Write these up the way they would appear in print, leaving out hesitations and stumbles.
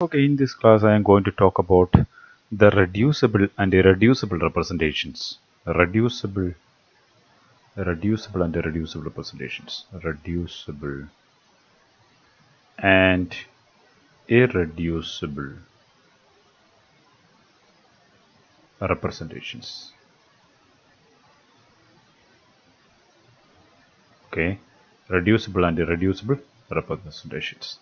Okay, in this class I am going to talk about the reducible and irreducible representations. Reducible and irreducible representations. Reducible and irreducible representations. Okay, reducible and irreducible representations.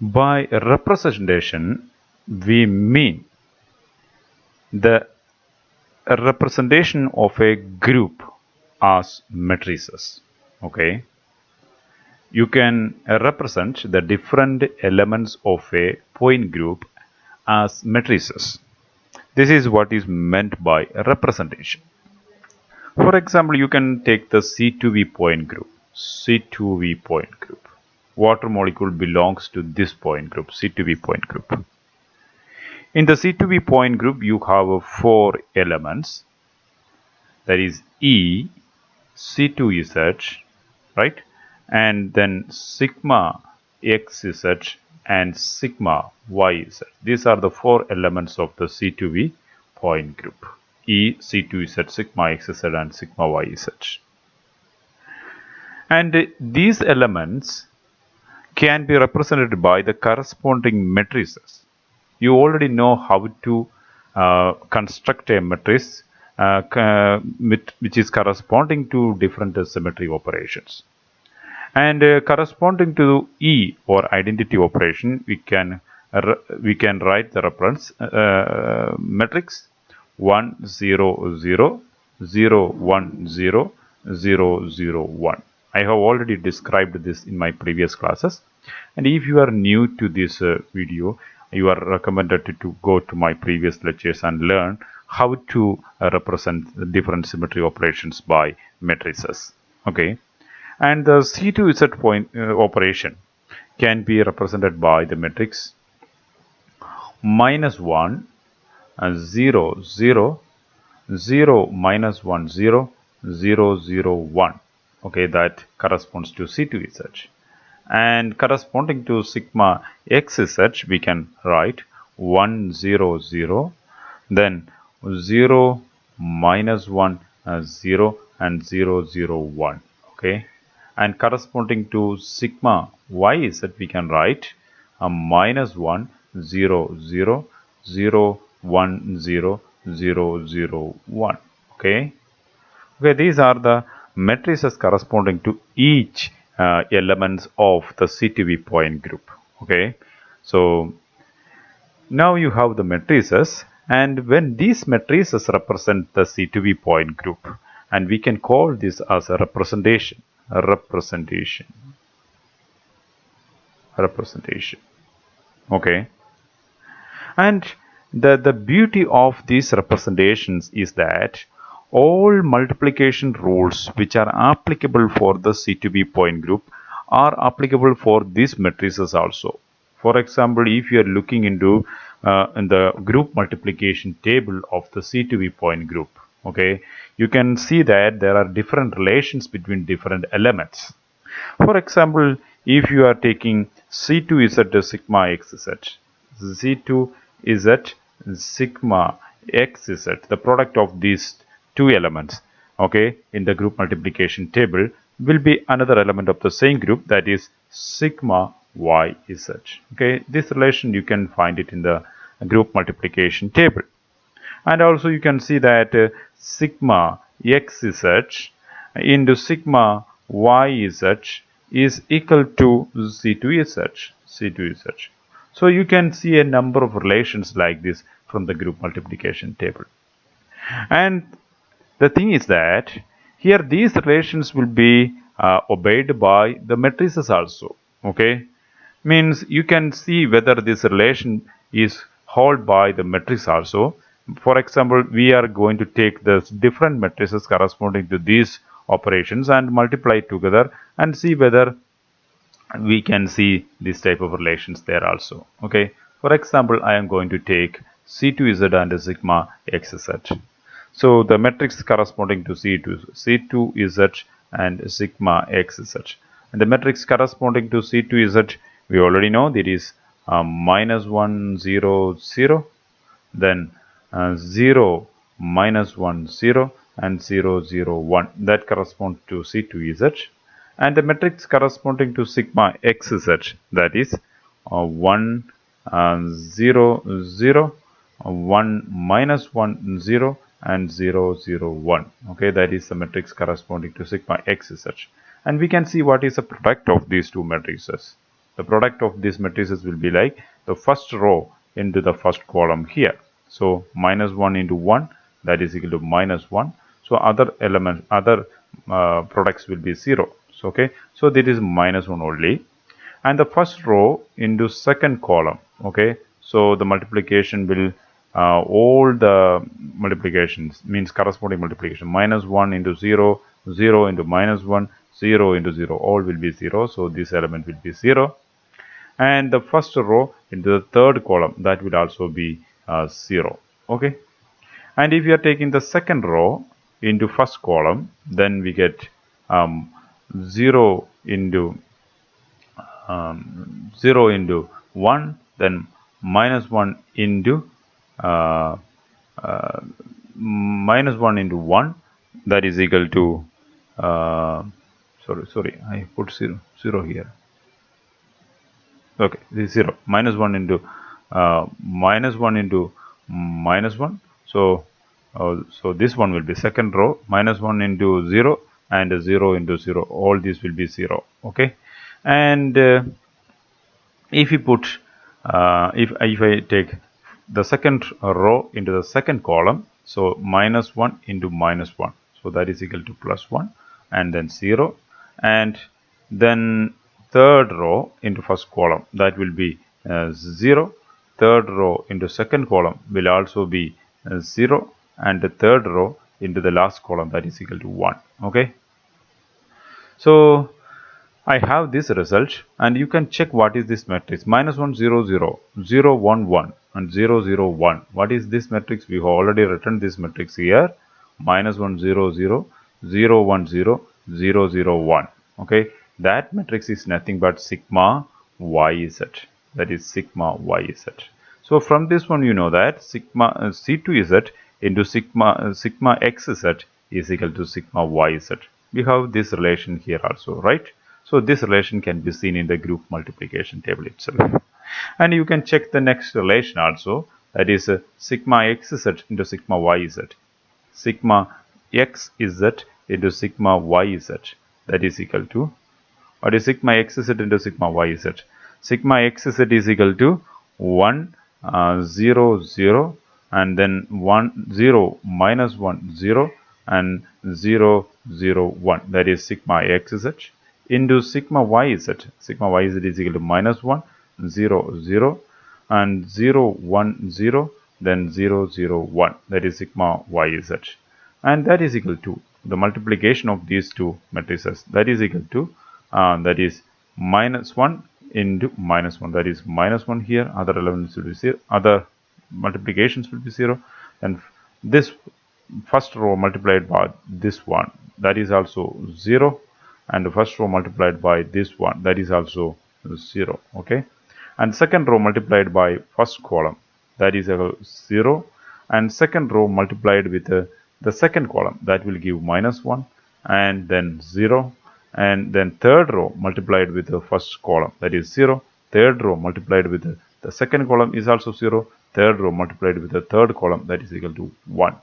By representation, we mean the representation of a group as matrices. Okay, you can represent the different elements of a point group as matrices. This is what is meant by representation. For example, you can take the C2V point group. C2V point group. Water molecule belongs to this point group, C2V point group. In the C2V point group, you have 4 elements. That is E, C2Z, right? And then sigma XZ and sigma YZ. These are the 4 elements of the C2V point group. E, C2Z, sigma XZ and sigma YZ. And these elements can be represented by the corresponding matrices. You already know how to construct a matrix which is corresponding to different symmetry operations. And corresponding to E or identity operation, we can write the reference matrix 1 0 0 0 1 0 0 0 1. I have already described this in my previous classes, and if you are new to this video, you are recommended to go to my previous lectures and learn how to represent the different symmetry operations by matrices. Okay, and the C2Z point operation can be represented by the matrix -1 0 0 0 -1 0 0 0 1. Okay, that corresponds to C2Z. And corresponding to sigma XZ, we can write 1 0 0, then 0 -1 0 and 0 0 1. Okay, and corresponding to sigma YZ, we can write a -1 0 0 0 1 0 0 0 1. Okay, these are the matrices corresponding to each elements of the C2V point group. Okay, so now you have the matrices, and when these matrices represent the C2V point group, and we can call this as a representation. Okay, and the beauty of these representations is that all multiplication rules which are applicable for the C2V point group are applicable for these matrices also. For example, if you are looking into in the group multiplication table of the C2V point group, okay, you can see that there are different relations between different elements. For example, if you are taking C2Z sigma XZ, C2Z sigma XZ, the product of these two elements, okay, in the group multiplication table will be another element of the same group, that is sigma YZ. Okay, this relation you can find it in the group multiplication table. And also you can see that sigma XZ into sigma YZ is equal to C2Z. So you can see a number of relations like this from the group multiplication table. And the thing is that here these relations will be obeyed by the matrices also. Okay, means you can see whether this relation is held by the matrix also. For example, we are going to take the different matrices corresponding to these operations and multiply together and see whether we can see this type of relations there also. Okay, for example, I am going to take C2Z and sigma XZ. So the matrix corresponding to C2Z and sigma XZ, and the matrix corresponding to C2Z We already know that is minus 1 0 0, then 0 minus 1 0 and 0 0 1, that corresponds to C2Z, and the matrix corresponding to sigma xz, that is 1 0 0, 1 minus 1 0 and 0 0 1. Okay, that is the matrix corresponding to sigma xz, and we can see what is the product of these two matrices. The product of these matrices will be like the first row into the first column here. So minus 1 into 1, that is equal to minus 1. So other products will be 0. So, okay, so that is minus 1 only. And the first row into second column. Okay, so the multiplication will all the multiplications means corresponding multiplication. Minus 1 into 0, 0 into minus 1, 0 into 0, all will be 0. So this element will be 0. And the first row into the third column, that will also be 0. Okay, and if you are taking the second row into first column, then we get 0 into 0 into 1, then minus 1 into minus 1 into 1, that is equal to sorry, I put 0 here. Okay, this is 0. Minus 1 into minus 1 into minus 1. So so this one will be second row, minus 1 into 0 and 0 into 0. All these will be 0. Okay, and if you put if I take the second row into the second column, so minus 1 into minus 1, so that is equal to plus 1 and then 0, and then third row into first column, that will be 0. Third row into second column will also be 0, and the third row into the last column, that is equal to 1. Okay, so I have this result, and you can check what is this matrix. Minus 1 0 0, 0 1 1 and 0 0 1. What is this matrix? We have already written this matrix here. Minus 1 0 0, 0 1 0, 0 0 1. Okay, that matrix is nothing but sigma yz. That is sigma yz. So from this one, you know that sigma C2z into sigma xz is equal to sigma yz. We have this relation here also, right? So this relation can be seen in the group multiplication table itself. And you can check the next relation also, that is sigma xz into sigma yz. Sigma xz into sigma yz, that is equal to, what is sigma xz into sigma yz? Sigma xz is equal to 1 0 0 and then 1 0 minus 1 0 and 0 0 1, that is sigma xz into sigma yz. Sigma yz is equal to minus 1 0 0 and 0 1 0, then 0 0 1, that is sigma yz, and that is equal to the multiplication of these two matrices, that is equal to that is minus 1 into minus 1, that is minus 1 here, other elements will be 0, other multiplications will be 0, and this first row multiplied by this one, that is also 0, and the first row multiplied by this one, that is also 0. Okay, and second row multiplied by first column, that is 0, and second row multiplied with the second column, that will give minus 1 and then 0, and then third row multiplied with the first column, that is 0. Third row multiplied with the second column is also 0. Third row multiplied with the third column, that is equal to 1.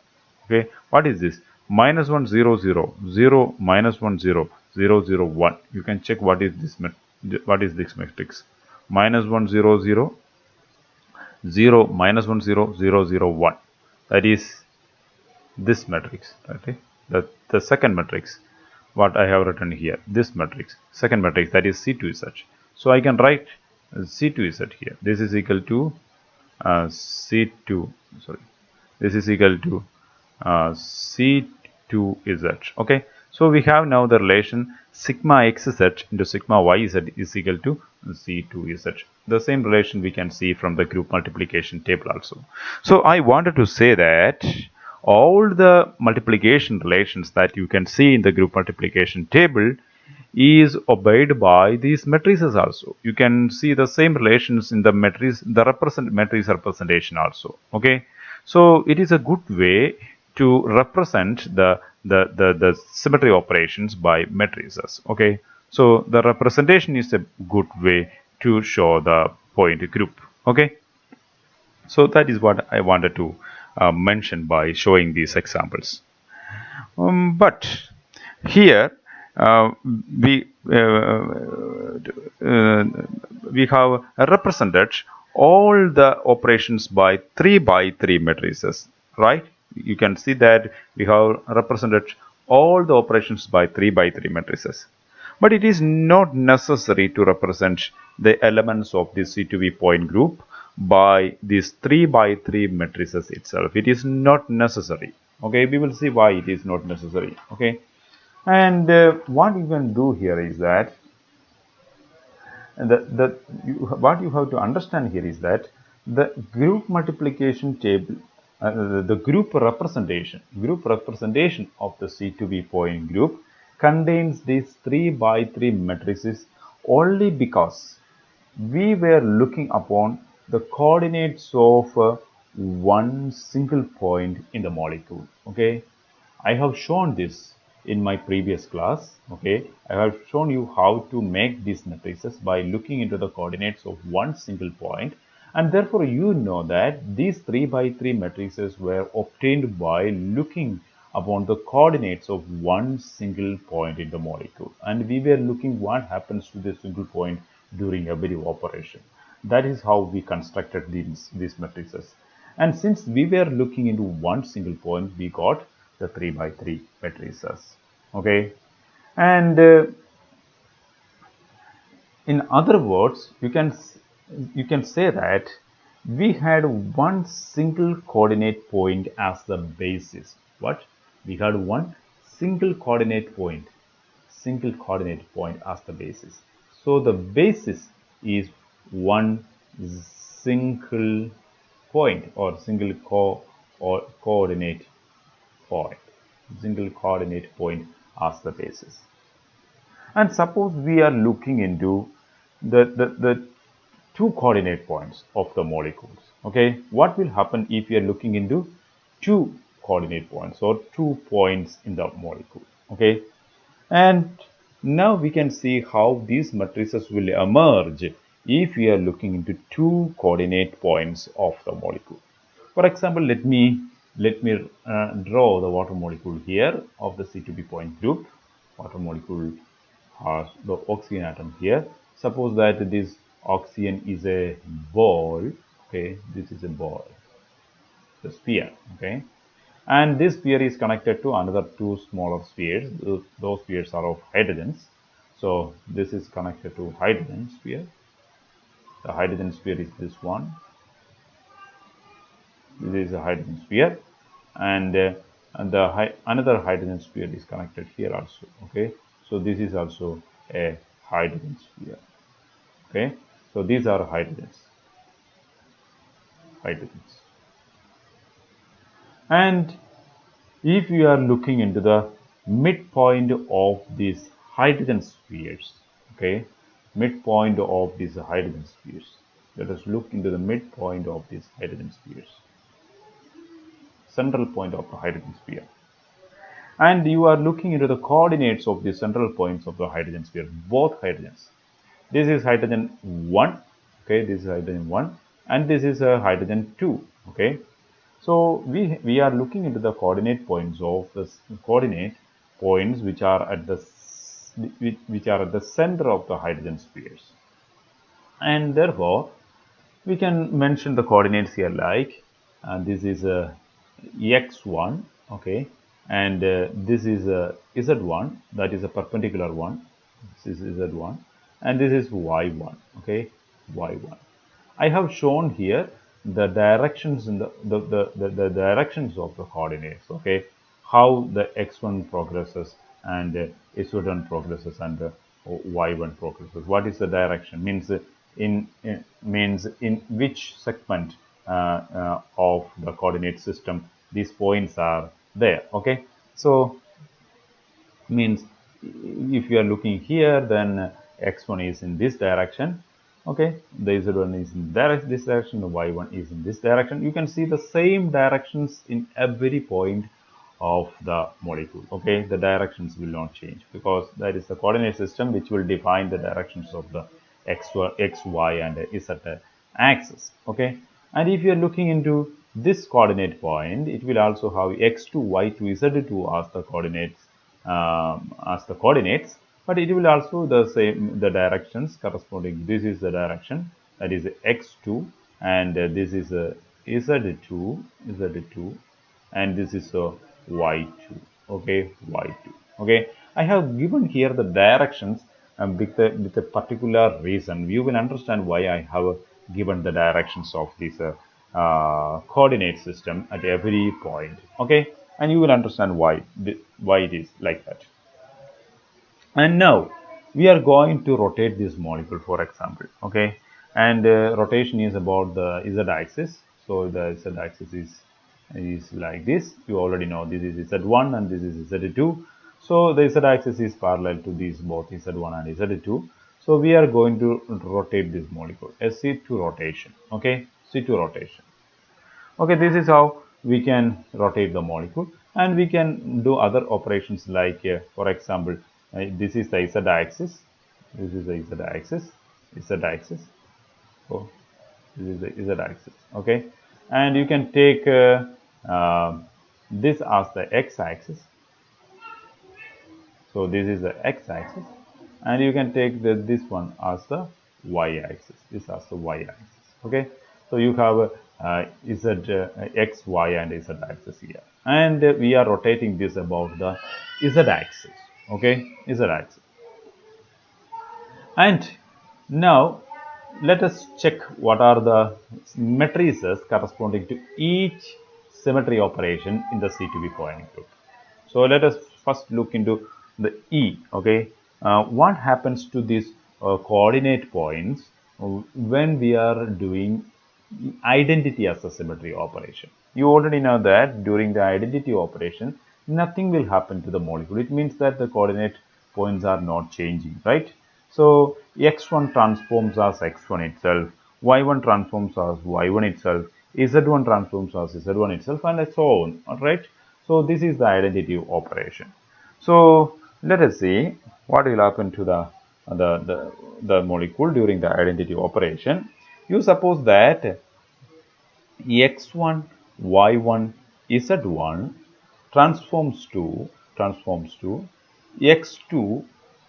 Okay, what is this? Minus 1 0 0, 0 minus 1 0, 0 0 1. You can check what is this matrix. Minus 1 0 0, 0 minus 1 0, 0 0 1. That is this matrix. Okay, the second matrix, what I have written here, this matrix, second matrix, that is C2Z. So I can write C2Z here. This is equal to C2, sorry, this is equal to C2Z. Okay, so we have now the relation sigma xz into sigma yz is equal to C2Z. The same relation we can see from the group multiplication table also. So I wanted to say that all the multiplication relations that you can see in the group multiplication table is obeyed by these matrices also. You can see the same relations in the matrix, the matrix representation also. Okay, so it is a good way to represent the symmetry operations by matrices. Okay, so the representation is a good way to show the point group. Okay, so that is what I wanted to mention by showing these examples. But here uh, we uh, uh, we have represented all the operations by 3 matrices, right? You can see that we have represented all the operations by 3 matrices. But it is not necessary to represent the elements of this C2V point group by these 3 by 3 matrices itself. It is not necessary. Okay, we will see why it is not necessary. Okay, and what you can do here is that what you have to understand here is that the group multiplication table, the group representation of the C2V point group contains these 3 by 3 matrices only because we were looking upon the coordinates of one single point in the molecule. Okay, I have shown this in my previous class. Okay, I have shown you how to make these matrices by looking into the coordinates of one single point, and therefore you know that these 3 by 3 matrices were obtained by looking upon the coordinates of one single point in the molecule, and we were looking what happens to this single point during every operation. That is how we constructed these matrices. And since we were looking into one single point, we got the 3 by 3 matrices. Okay, and in other words, you can say that we had one single coordinate point as the basis. What? We had one single coordinate point as the basis. So the basis is one single point or coordinate point, single coordinate point as the basis. And suppose we are looking into the two coordinate points of the molecules. Okay, what will happen if we are looking into two coordinate points or 2 points in the molecule? Okay, and now we can see how these matrices will emerge if we are looking into two coordinate points of the molecule. For example, let me draw the water molecule here of the C2B point group. Water molecule has the oxygen atom here. Suppose that this oxygen is a ball. Okay, this is a ball, the sphere. Okay, and this sphere is connected to another two smaller spheres. Those spheres are of hydrogens. So this is connected to hydrogen sphere. The hydrogen sphere is this one. This is a hydrogen sphere, and another hydrogen sphere is connected here also. Okay, so this is also a hydrogen sphere. Okay, so these are hydrogens, and if we are looking into the midpoint of these hydrogen spheres, okay, midpoint of these hydrogen spheres, let us look into the midpoint of these hydrogen spheres, central point of the hydrogen sphere, and you are looking into the coordinates of the central points of the hydrogen sphere, both hydrogens. This is hydrogen 1, okay, this is hydrogen 1, and this is a hydrogen 2, okay. So we are looking into the coordinate points of the coordinate points which are at the center of the hydrogen spheres, and therefore we can mention the coordinates here like this is a x1, okay, and this is a z1, that is a perpendicular one. This is z1, and this is y1, okay, y1. I have shown here the directions in the directions of the coordinates, okay, how the x1 progresses and s1 progresses and y1 progresses. What is the direction? Means in which segment of the coordinate system these points are there. Okay, so means if you are looking here, then x1 is in this direction. Okay, the z1 is in this direction, the y1 is in this direction. You can see the same directions in every point of the molecule. Okay, the directions will not change because that is the coordinate system which will define the directions of the x, y, and z axis. Okay, and if you are looking into this coordinate point, it will also have x2, y2, z2 as the coordinates, but it will also the same the directions corresponding. This is the direction, that is x2, and this is z2, and this is y2. Okay, y2. Okay, I have given here the directions with a particular reason. You will understand why I have given the directions of this coordinate system at every point. Okay, and you will understand why it is like that. And now we are going to rotate this molecule, for example. Okay, and rotation is about the z-axis. So the z-axis is like this. You already know this is z1 and this is z2. So the z-axis is parallel to these both z1 and z2. So we are going to rotate this molecule, a C2 rotation. Okay, C2 rotation. Okay, this is how we can rotate the molecule, and we can do other operations like, for example, this is the z-axis. This is the z-axis. Z-axis. So this is the z-axis. Okay, and you can take this as the x-axis. So this is the x-axis, and you can take this one as the y-axis. This as the y-axis. Okay, so you have x, y, and z axis here, and we are rotating this about the z-axis. Okay, z-axis. And now let us check what are the matrices corresponding to each symmetry operation in the C2B coordinate group. So let us first look into the E. Okay, what happens to these coordinate points when we are doing identity as a symmetry operation? You already know that during the identity operation, nothing will happen to the molecule. It means that the coordinate points are not changing, right? So x1 transforms as x1 itself, y1 transforms as y1 itself, z1 transforms as z1 itself, and so on. All right. So this is the identity operation. So let us see what will happen to the molecule during the identity operation. You suppose that x1, y1, z1 transforms to x2,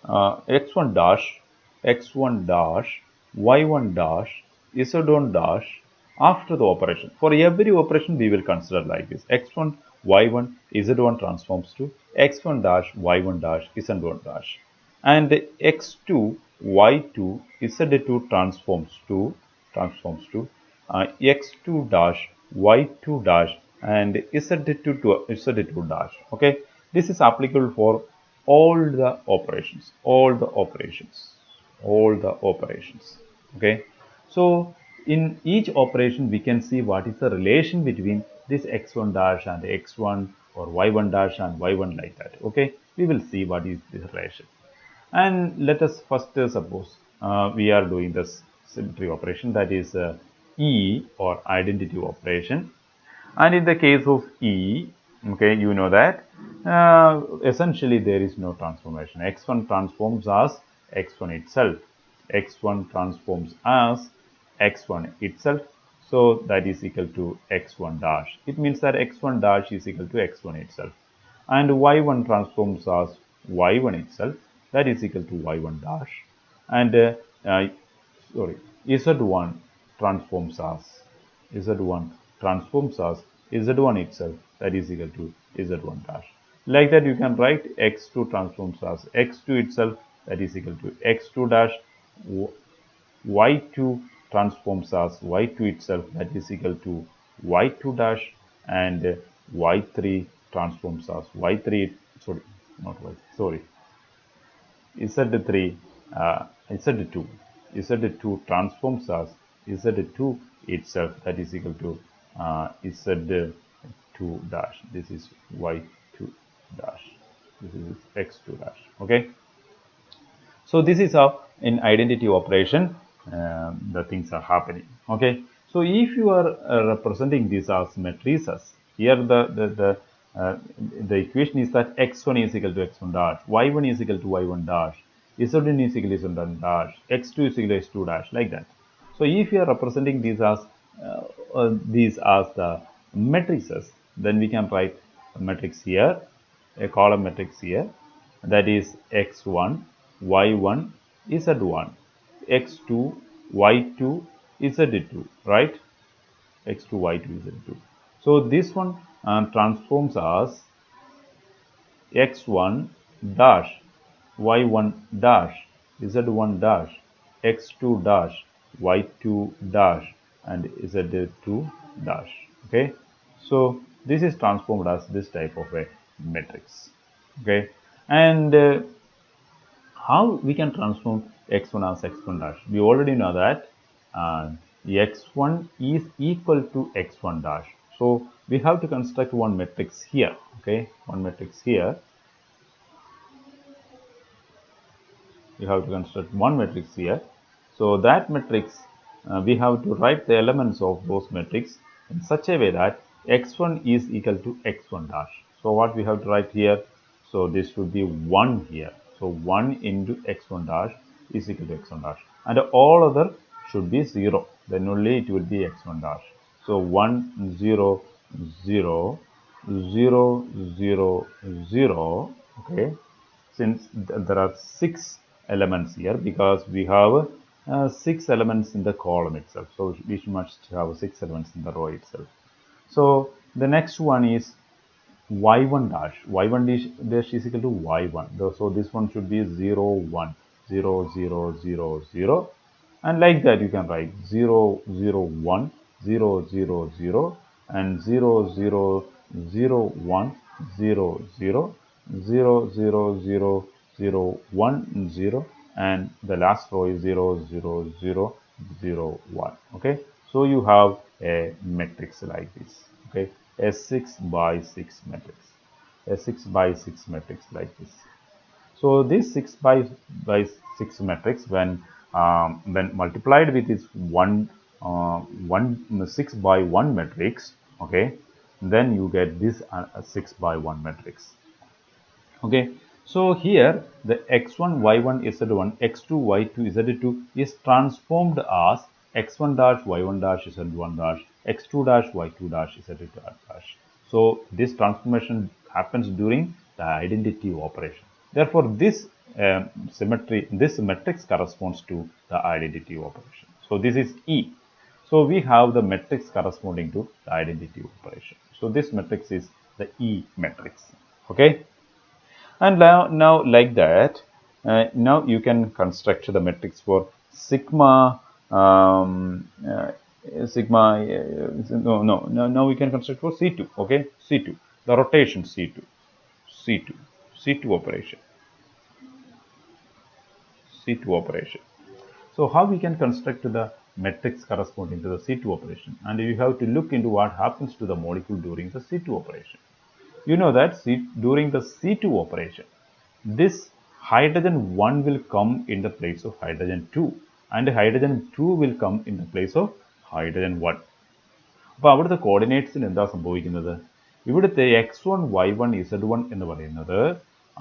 x1 dash, x1 dash, y1 dash, z1 dash after the operation. For every operation we will consider like this: x1, y1, z1 transforms to x1 dash, y1 dash, z1 dash, and x2, y2, z2 transforms to x2 dash, y2 dash, and z2 dash. Okay, this is applicable for all the operations. Okay, so in each operation we can see what is the relation between this x1 dash and x1, or y1 dash and y1, like that. Okay, we will see what is this relation. And let us first suppose we are doing this symmetry operation, that is E, or identity operation. And in the case of E, okay, you know that essentially there is no transformation. X1 transforms as x1 itself. X1 transforms as x1 itself. So that is equal to x1 dash. It means that x1 dash is equal to x1 itself. And y1 transforms as y1 itself. That is equal to y1 dash. And z1 transforms as z1 transforms as z1 itself, that is equal to z1 dash. Like that you can write x2 transforms as x2 itself, that is equal to x2 dash. y2 transforms as y2 itself, that is equal to y2 dash, and y3 transforms as y3, sorry, not y, sorry, z3 z2 z2 transforms as z2 itself, that is equal to z2 dash. This is y2 dash. This is x2 dash. Okay. So this is how in identity operation the things are happening. Okay. So if you are representing these as matrices, here the equation is that x1 is equal to x1 dash, y1 is equal to y1 dash, z1 is equal to z1 dash, x2 is equal to x2 dash, like that. So if you are representing these as the matrices, then we can write a matrix here, a column matrix here, that is x1, y1, z1, x2, y2, z2, right? x2, y2, z2. So this one transforms as x1 dash, y1 dash, z1 dash, x2 dash, y2 dash, and z2 dash. Okay, so this is transformed as this type of a matrix. Okay, and how we can transform x1 as x1 dash? We already know that x1 is equal to x1 dash. So we have to construct one matrix here. Okay, one matrix here. We have to construct one matrix here. So that matrix, we have to write the elements of those matrix in such a way that x1 is equal to x1 dash. So what we have to write here? So this should be 1 here. So 1 into x1 dash is equal to x1 dash. And all other should be 0. Then only it will be x1 dash. So 1, 0, 0, 0, 0, 0. Okay. Since there are 6 elements here, because we have 6 elements in the column itself, so we must have 6 elements in the row itself. So the next one is y1 dash. Y1 dash is equal to y1. So this one should be 0, 1, 0, 0, 0, 0, and like that you can write 0, 0, 1, 0, 0, 0, and 0, 0, 0, 1, 0, 0, 0, 0, 0, 0, 1, 0, and the last row is 0, 0, 0, 0, 1. Okay, so you have a matrix like this. Okay, a 6 by 6 matrix, a 6 by 6 matrix like this. So this 6 by 6 matrix, when multiplied with this 6 by 1 matrix, okay, then you get this 6 by 1 matrix. Okay, so here the x1, y1, z1, x2, y2, z2 is transformed as x1 dash, y1 dash, z1 dash, x2 dash, y2 dash, z2 dash. So this transformation happens during the identity operation. Therefore, this this matrix corresponds to the identity operation. So this is E. So we have the matrix corresponding to the identity operation. So this matrix is the E matrix. Okay. And now like that, now you can construct the matrix for sigma. Now we can construct for C2. Okay, C2, the rotation C2, C2, C2 operation, C2 operation. So how we can construct the matrix corresponding to the C2 operation, and you have to look into what happens to the molecule during the C2 operation. You know that during the C2 operation, this hydrogen 1 will come in the place of hydrogen 2, and hydrogen 2 will come in the place of hydrogen 1. അപ്പോൾ അവിടുത്തെ കോർഡിനേറ്റ്സിന് എന്താ സംഭവിക്കുന്നത്? ഇവിടുത്തെ x1, y1, z1 എന്ന് പറയുന്നത്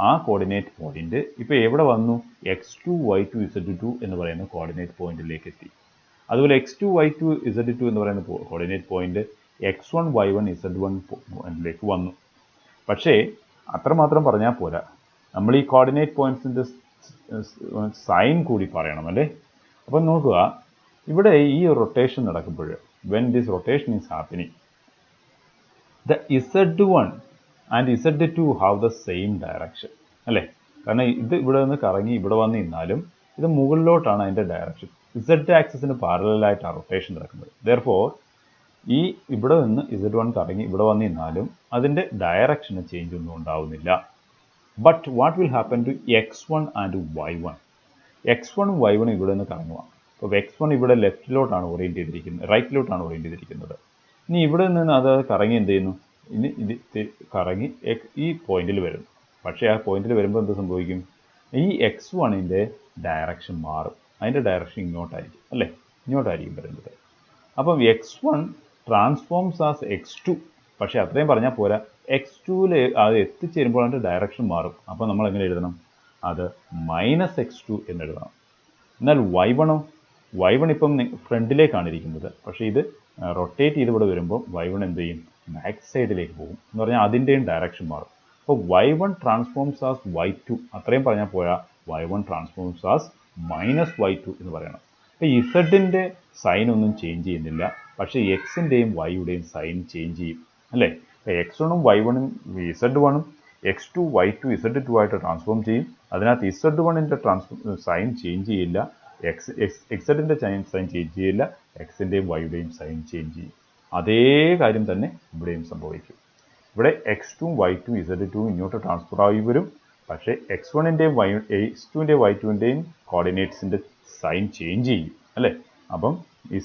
ആ coordinate point ഇപ്പോൾ എവിടെ വന്നു? x2, y2, z2 എന്ന് പറയുന്ന കോർഡിനേറ്റ് പോയിന്റിലേക്ക് എത്തി. അതുപോലെ x2, y2, z2 എന്ന് പറയുന്ന coordinate point x1, y1, z1 പോയിന്റിലേക്ക് വന്നു. പക്ഷേ അത്രമാത്രം പറഞ്ഞാൽ പോരാ, നമ്മൾ ഈ കോർഡിനേറ്റ് പോയിന്റ്സിന്റെ സൈൻ കൂടി പറയണം അല്ലേ? അപ്പം നോക്കുക, ഇവിടെ ഈ റൊട്ടേഷൻ നടക്കുമ്പോൾ, when this rotation is happening, the z1 and z2 have the same direction അല്ലേ? കാരണം ഇത് ഇവിടെ നിന്ന് കറങ്ങി ഇവിടെ വന്ന് നിന്നാലും ഇത് മുകളിലോട്ടാണ് അതിൻ്റെ ഡയറക്ഷൻ. z ആക്സിസിന് പാരലായിട്ടാണ് റൊട്ടേഷൻ നടക്കുന്നത്. therefore ഈ ഇവിടെ നിന്ന് z1 കറങ്ങി ഇവിടെ വന്ന് നിന്നാലും അതിൻ്റെ ഡയറക്ഷന് ചേഞ്ച് ഒന്നും ഉണ്ടാവുന്നില്ല. But what will happen to x1 and y1? x1 y1 ഇവിടെ നിന്ന് കറങ്ങുക. അപ്പോൾ x1 ഇവിടെ ലെഫ്റ്റിലോട്ടാണ് ഓറിയൻറ്റ് ചെയ്തിരിക്കുന്നത്, റൈറ്റിലോട്ടാണ് ഓറിയൻറ്റ് ചെയ്തിരിക്കുന്നത്. ഇനി ഇവിടെ നിന്ന് അത് കറങ്ങി എന്ത് ചെയ്യുന്നു? ഇനി ഇത് കറങ്ങി ഈ പോയിന്റിൽ വരുന്നു. പക്ഷേ ആ പോയിന്റിൽ വരുമ്പോൾ എന്ത് സംഭവിക്കും? ഈ x1ൻ്റെ ഡയറക്ഷൻ മാറും. അതിൻ്റെ ഡയറക്ഷൻ ഇങ്ങോട്ടായിരിക്കും അല്ലേ? ഇങ്ങോട്ടായിരിക്കും വരുന്നത്. അപ്പം x1 ട്രാൻസ്ഫോംസ് ആസ് x2. പക്ഷേ അത്രയും പറഞ്ഞാൽ പോരാ, x2ൽ അത് എത്തിച്ചേരുമ്പോൾ അതിൻ്റെ ഡയറക്ഷൻ മാറും. അപ്പോൾ നമ്മൾ എങ്ങനെ എഴുതണം? അത് -x2 എന്ന് എഴുതണം. എന്നാൽ y1 ഇപ്പം ഫ്രണ്ടിലേക്കാണ് ഇരിക്കുന്നത്. പക്ഷേ ഇത് റൊട്ടേറ്റ് ചെയ്ത് ഇവിടെ വരുമ്പോൾ y1 എന്ത് ചെയ്യും? ബാക്ക് സൈഡിലേക്ക് പോകും. എന്ന് പറഞ്ഞാൽ അതിൻ്റെയും ഡയറക്ഷൻ മാറും. അപ്പോൾ y1 ട്രാൻസ്ഫോംസ് ആസ് y2 അത്രയും പറഞ്ഞാൽ പോരാ, y1 ട്രാൻസ്ഫോംസ് ആസ് -y2 എന്ന് പറയണം. അപ്പോൾ ഇസഡിൻ്റെ സൈൻ ഒന്നും ചേഞ്ച് ചെയ്യുന്നില്ല, പക്ഷേ എക്സിൻ്റെയും വൈയുടെയും സൈൻ ചേഞ്ച് ചെയ്യും അല്ലേ? അപ്പോൾ x1ഉം y1ഉം z1ഉം x2 y2 z2 ആയിട്ട് ട്രാൻസ്ഫോം ചെയ്യും. അതിനകത്ത് z1ൻ്റെ സൈൻ ചേഞ്ച് ചെയ്യില്ല, എക്സഡിൻ്റെ സൈൻ ചേഞ്ച് ചെയ്യില്ല, എക്സിൻ്റെയും വൈയുടെയും സൈൻ ചേഞ്ച് ചെയ്യും. അതേ കാര്യം തന്നെ ഇവിടെയും സംഭവിക്കും. ഇവിടെ x2ഉം y2 z2 ഇങ്ങോട്ട് ട്രാൻസ്ഫർ ആയി വരും. പക്ഷേ x1ൻ്റെയും x2ൻ്റെയും y2ൻ്റെയും കോർഡിനേറ്റ്സിൻ്റെ സൈൻ ചേഞ്ച് ചെയ്യും അല്ലേ? അപ്പം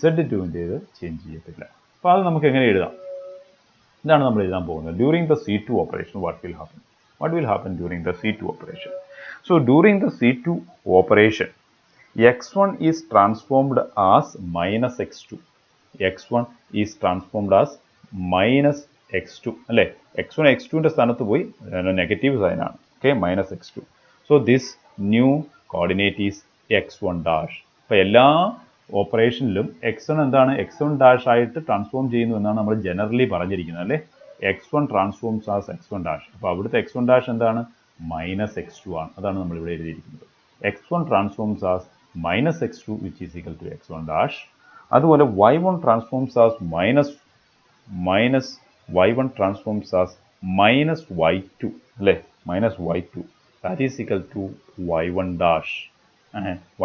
z2ൻ്റേത് ചേഞ്ച് ചെയ്യത്തില്ല. അപ്പോൾ അത് നമുക്ക് എങ്ങനെ എഴുതാം? ഇതാണ് നമ്മൾ എഴുതാൻ പോകുന്നത്. During the C2 operation what will happen during the C2 operation? So during the C2 operation x1 is transformed as -x2. x1 is transformed as -x2 അല്ലേ? x1 x2ൻ്റെ സ്ഥാനത്ത് പോയി നെഗറ്റീവ് സൈനാണ്. Okay, -x2. So this new coordinate is x1 dash. അപ്പോൾ എല്ലാ ഓപ്പറേഷനിലും x1 എന്താണ്? x1 dash ആയിട്ട് transform ചെയ്യുന്നു എന്നാണ് നമ്മൾ ജനറലി പറഞ്ഞിരിക്കുന്നത് അല്ലേ? x1 transforms as x1 dash. അപ്പോൾ അവിടുത്തെ x1 ഡാഷ് എന്താണ്? -x2 ആണ്. അതാണ് നമ്മൾ ഇവിടെ എഴുതിയിരിക്കുന്നത്. x1 transforms as -x2 which is equal to x1 dash. അതുപോലെ y1 transforms as y1 transforms as -y2 അല്ലേ? -y2 that is equal to y1 dash.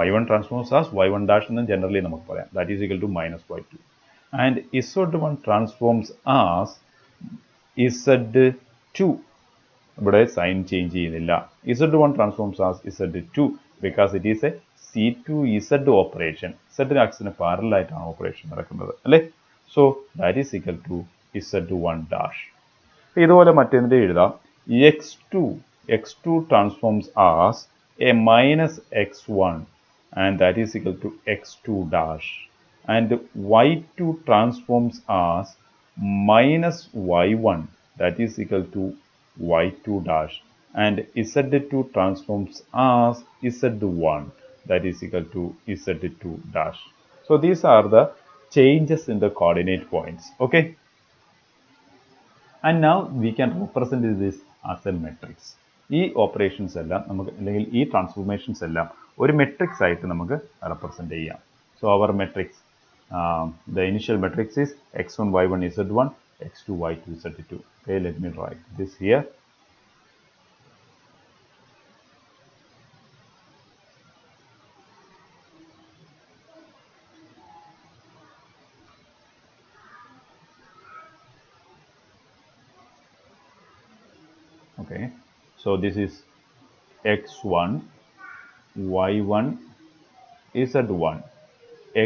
y1 transforms as y1 dash എന്ന് generally നമുക്ക് പറയാം. that is equal to -y2. and z1 transforms as z2. ഇവിടെ sign change ചെയ്യുന്നില്ല. z1 transforms as z2 because it is a C2Z operation. Z ആക്സിന് പാരലായിട്ടാണ് operation നടക്കുന്നത് അല്ലേ? So that is equal to Z1 dash. ഇതുപോലെ മറ്റെന്തിൻ്റെ എഴുതാം? x2 transforms as a -x1 and that is equal to x2 dash. and y2 transforms as -y1 that is equal to y2 dash. and z2 transforms as z1 that is equal to z2 dash. So these are the changes in the coordinate points. Okay, and now we can represent this as a matrix. ഈ operations എല്ലാം നമുക്ക് അല്ലെങ്കിൽ ഈ transformations എല്ലാം ഒരു matrix ആയിട്ട് നമുക്ക് represent ചെയ്യാം. So our matrix, the initial matrix is x1 y1 z1 x2 y2 z2. Okay, let me write this here. Okay, so this is x1 y1 z1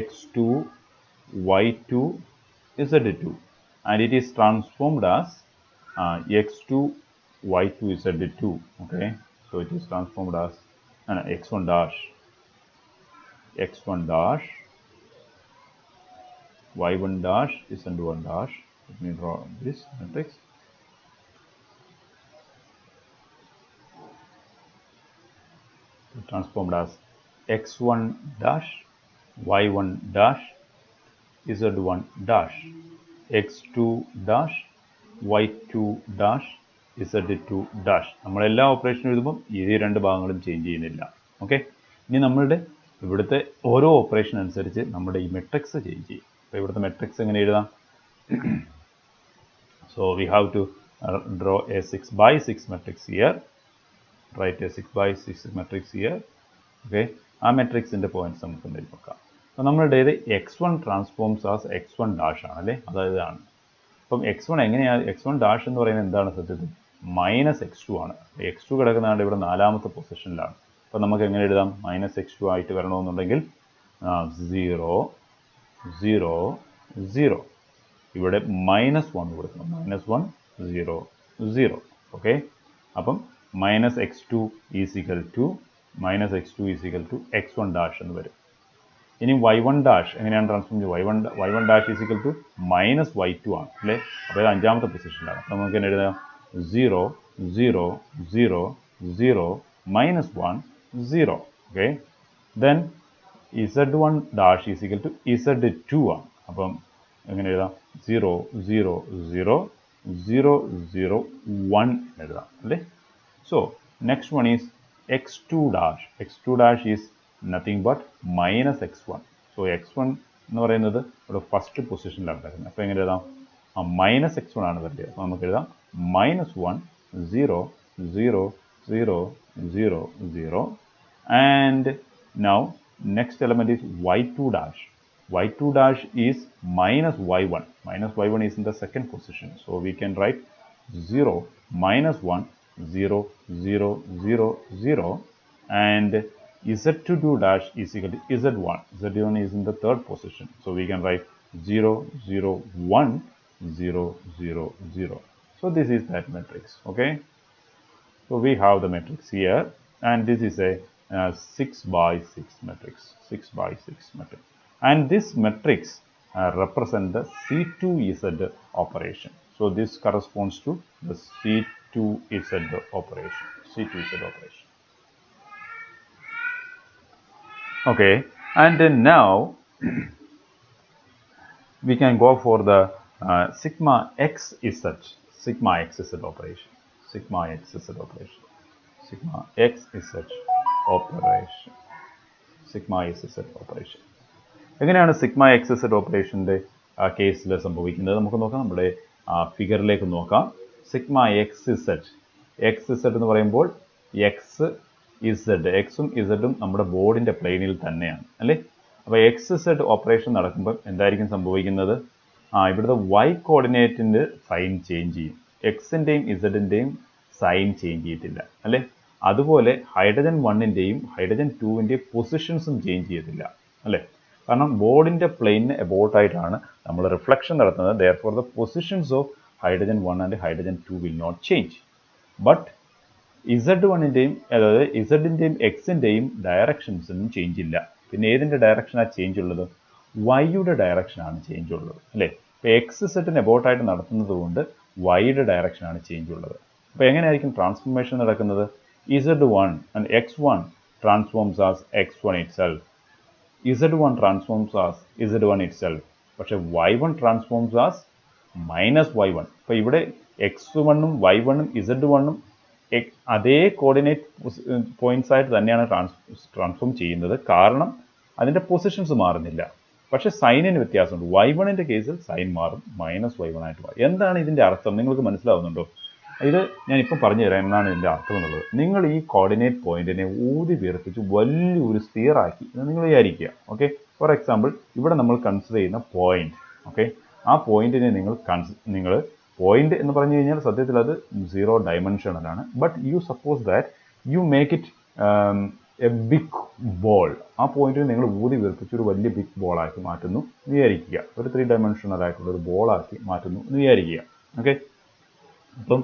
x2 y2 z2 and it is transformed as x2 y2 z2. Okay, so it is transformed as x1 dash y1 dash z1 dash. Let me draw this matrix. Transformed as x1 dash y1 dash z1 dash x2 dash y2 dash z2 dash. നമ്മൾ എല്ലാ ഓപ്പറേഷനും എഴുതുമ്പോൾ ഈ രണ്ട് ഭാഗങ്ങളും change ചെയ്യുന്നില്ല. Okay, ഇനി നമ്മളുടെ ഇവിടുത്തെ ഓരോ ഓപ്പറേഷൻ അനുസരിച്ച് നമ്മുടെ ഈ മെട്രിക്സ് ചേഞ്ച് ചെയ്യും. അപ്പോൾ ഇവിടുത്തെ മെട്രിക്സ് എങ്ങനെ എഴുതാം? So we have to draw a 6x6 matrix here. write a 6x6 matrix here. Okay, ആ മെട്രിക്സിൻ്റെ പോയിന്റ്സ് നമുക്ക് എന്തായാലും നോക്കാം. അപ്പോൾ നമ്മളുടെ ഇത് x1 transforms as x1 dash ആണ് അല്ലേ? അതായത് ആണ്. അപ്പം x1 എങ്ങനെയാണ്? x1 ഡാഷ് എന്ന് പറയുന്നത് എന്താണ് സത്യത്തിൽ? -x2 ആണ്. x2 കിടക്കുന്നതാണ് ഇവിടെ നാലാമത്തെ പൊസിഷനിലാണ്. അപ്പോൾ നമുക്ക് എങ്ങനെ എഴുതാം? -x2 ആയിട്ട് വരണമെന്നുണ്ടെങ്കിൽ 0 0 0 ഇവിടെ -1 കൊടുക്കണം. -1 0 0. ഓക്കെ, അപ്പം minus x two is equal to x1 dash എന്ന് വരും. ഇനി y1 ഡാഷ് എങ്ങനെയാണ് ട്രാൻസ്ഫോം ചെയ്യുക? y1 dash is equal to minus y2 ആണ് അല്ലേ? അപ്പോൾ ഇത് അഞ്ചാമത്തെ പൊസിഷനിലാണ്. അപ്പോൾ നമുക്ക് എന്നെ എഴുതാം 0 0 0 0 minus 1 0. Okay, then z1 dash is equal to z2 ആണ്. അപ്പം എങ്ങനെ എഴുതാം? 0 0 0 0 0 1 എഴുതാം അല്ലേ? So next one is x2 dash. x2 dash is nothing but minus x1. So x1 എന്ന് പറയുന്നത് ഇവിടെ ഫസ്റ്റ് പൊസിഷനിലാണ് കിടക്കുന്നത്. അപ്പോൾ എങ്ങനെ എഴുതാം? മൈനസ് x1 ആണ് വരേണ്ടത്. അപ്പോൾ നമുക്ക് എഴുതാം -1 0 0 0 0 0. And now next element is y2 dash. y2 dash is minus y1. Minus y1 is in the second position. So we can write 0 minus 1 0 0 0 0, and z2 dash is equal to z1. z1 is in the third position, so we can write 0 0 1 0 0 0. So this is that matrix. Okay, so we have the matrix here, and this is a 6 by 6 matrix. 6 by 6 matrix, and this matrix represent the C2Z operation. So this corresponds to the C2Z operation. C2Z operation. Okay, and then now we can go for the sigma xz. Sigma xz operation. Sigma xz operation. Sigma xz operation. Sigma xz operation. എങ്ങനെയാണ് sigma X Z ഓപ്പറേഷൻ്റെ കേസിൽ സംഭവിക്കുന്നത്? നമുക്ക് നോക്കാം. നമ്മുടെ ഫിഗറിലേക്ക് നോക്കാം. Sigma X Z എന്ന് പറയുമ്പോൾ X Z, എക്സും ഇസഡും നമ്മുടെ ബോർഡിൻ്റെ പ്ലെയിനിൽ തന്നെയാണ് അല്ലേ? അപ്പോൾ എക്സ് സെഡ് ഓപ്പറേഷൻ നടക്കുമ്പോൾ എന്തായിരിക്കും സംഭവിക്കുന്നത്? ഇവിടുത്തെ y കോർഡിനേറ്റിൻ്റെ സൈൻ ചേഞ്ച് ചെയ്യും. എക്സിൻ്റെയും ഇസഡിൻ്റെയും സൈൻ ചേഞ്ച് ചെയ്യത്തില്ല അല്ലേ? അതുപോലെ ഹൈഡ്രജൻ 1ൻ്റെയും ഹൈഡ്രജൻ 2ൻ്റെയും പൊസിഷൻസും ചേഞ്ച് ചെയ്യത്തില്ല അല്ലേ? കാരണം ബോർഡിൻ്റെ പ്ലെയിനിന് എബോട്ടായിട്ടാണ് നമ്മൾ റിഫ്ലക്ഷൻ നടത്തുന്നത്. Therefore the positions of hydrogen 1 and hydrogen 2 will not change. But Z1ൻ്റെയും അതായത് ഇസഡിൻ്റെയും എക്സിൻ്റെയും ഡയറക്ഷൻസൊന്നും ചേഞ്ച് ഇല്ല. പിന്നെ ഏതിൻ്റെ ഡയറക്ഷനാണ് ചേഞ്ച് ഉള്ളത്? വൈയുടെ ഡയറക്ഷനാണ് ചേഞ്ച് ഉള്ളത് അല്ലേ? ഇപ്പോൾ എക്സ് സെറ്റിന് എബോട്ടായിട്ട് നടത്തുന്നത് കൊണ്ട് വൈയുടെ ഡയറക്ഷനാണ് ചേഞ്ച് ഉള്ളത്. അപ്പോൾ എങ്ങനെയായിരിക്കും ട്രാൻസ്ഫോർമേഷൻ നടക്കുന്നത്? Z1 and x1 transforms as x1 itself. Z1 transforms as Z1 itself. പക്ഷേ y1 transforms as minus y1. അപ്പോൾ ഇവിടെ x1ഉം y1ഉം z1ഉം അതേ കോർഡിനേറ്റ് പോയിന്റ്സ് ആയിട്ട് തന്നെയാണ് ട്രാൻസ്ഫോം ചെയ്യുന്നത്. കാരണം അതിൻ്റെ പൊസിഷൻസ് മാറുന്നില്ല. പക്ഷേ സൈനിന് വ്യത്യാസമുണ്ട്. y1ൻ്റെ കേസിൽ സൈൻ മാറും, -y1 ആയിട്ട് മാറും. എന്താണ് ഇതിൻ്റെ അർത്ഥം? നിങ്ങൾക്ക് മനസ്സിലാവുന്നുണ്ടോ? ഇത് ഞാനിപ്പം പറഞ്ഞു തരാം എന്നാണ് ഇതിൻ്റെ അർത്ഥം എന്നുള്ളത്. നിങ്ങൾ ഈ കോർഡിനേറ്റ് പോയിന്റിനെ ഊതി വീർപ്പിച്ച് വലിയൊരു സ്ഫിയർ ആക്കി എന്ന് നിങ്ങൾ വിചാരിക്കുക. ഓക്കെ, ഫോർ എക്സാമ്പിൾ ഇവിടെ നമ്മൾ കൺസിഡർ ചെയ്യുന്ന പോയിന്റ്. ഓക്കെ, ആ പോയിന്റിനെ നിങ്ങൾ പോയിന്റ് എന്ന് പറഞ്ഞു കഴിഞ്ഞാൽ സത്യത്തിൽ അത് 0 ഡയമെൻഷണലാണ്. But you suppose that you make it a big ball. ആ പോയിന്റിനെ നിങ്ങൾ ഊതി വീർപ്പിച്ച് ഒരു വലിയ ബിഗ് ബോളാക്കി മാറ്റുന്നു എന്ന് വിചാരിക്കുക. ഒരു 3 ഡയമെൻഷണൽ ആയിട്ടുള്ള ഒരു ബോളാക്കി മാറ്റുന്നു എന്ന് വിചാരിക്കുക. ഓക്കെ, അപ്പം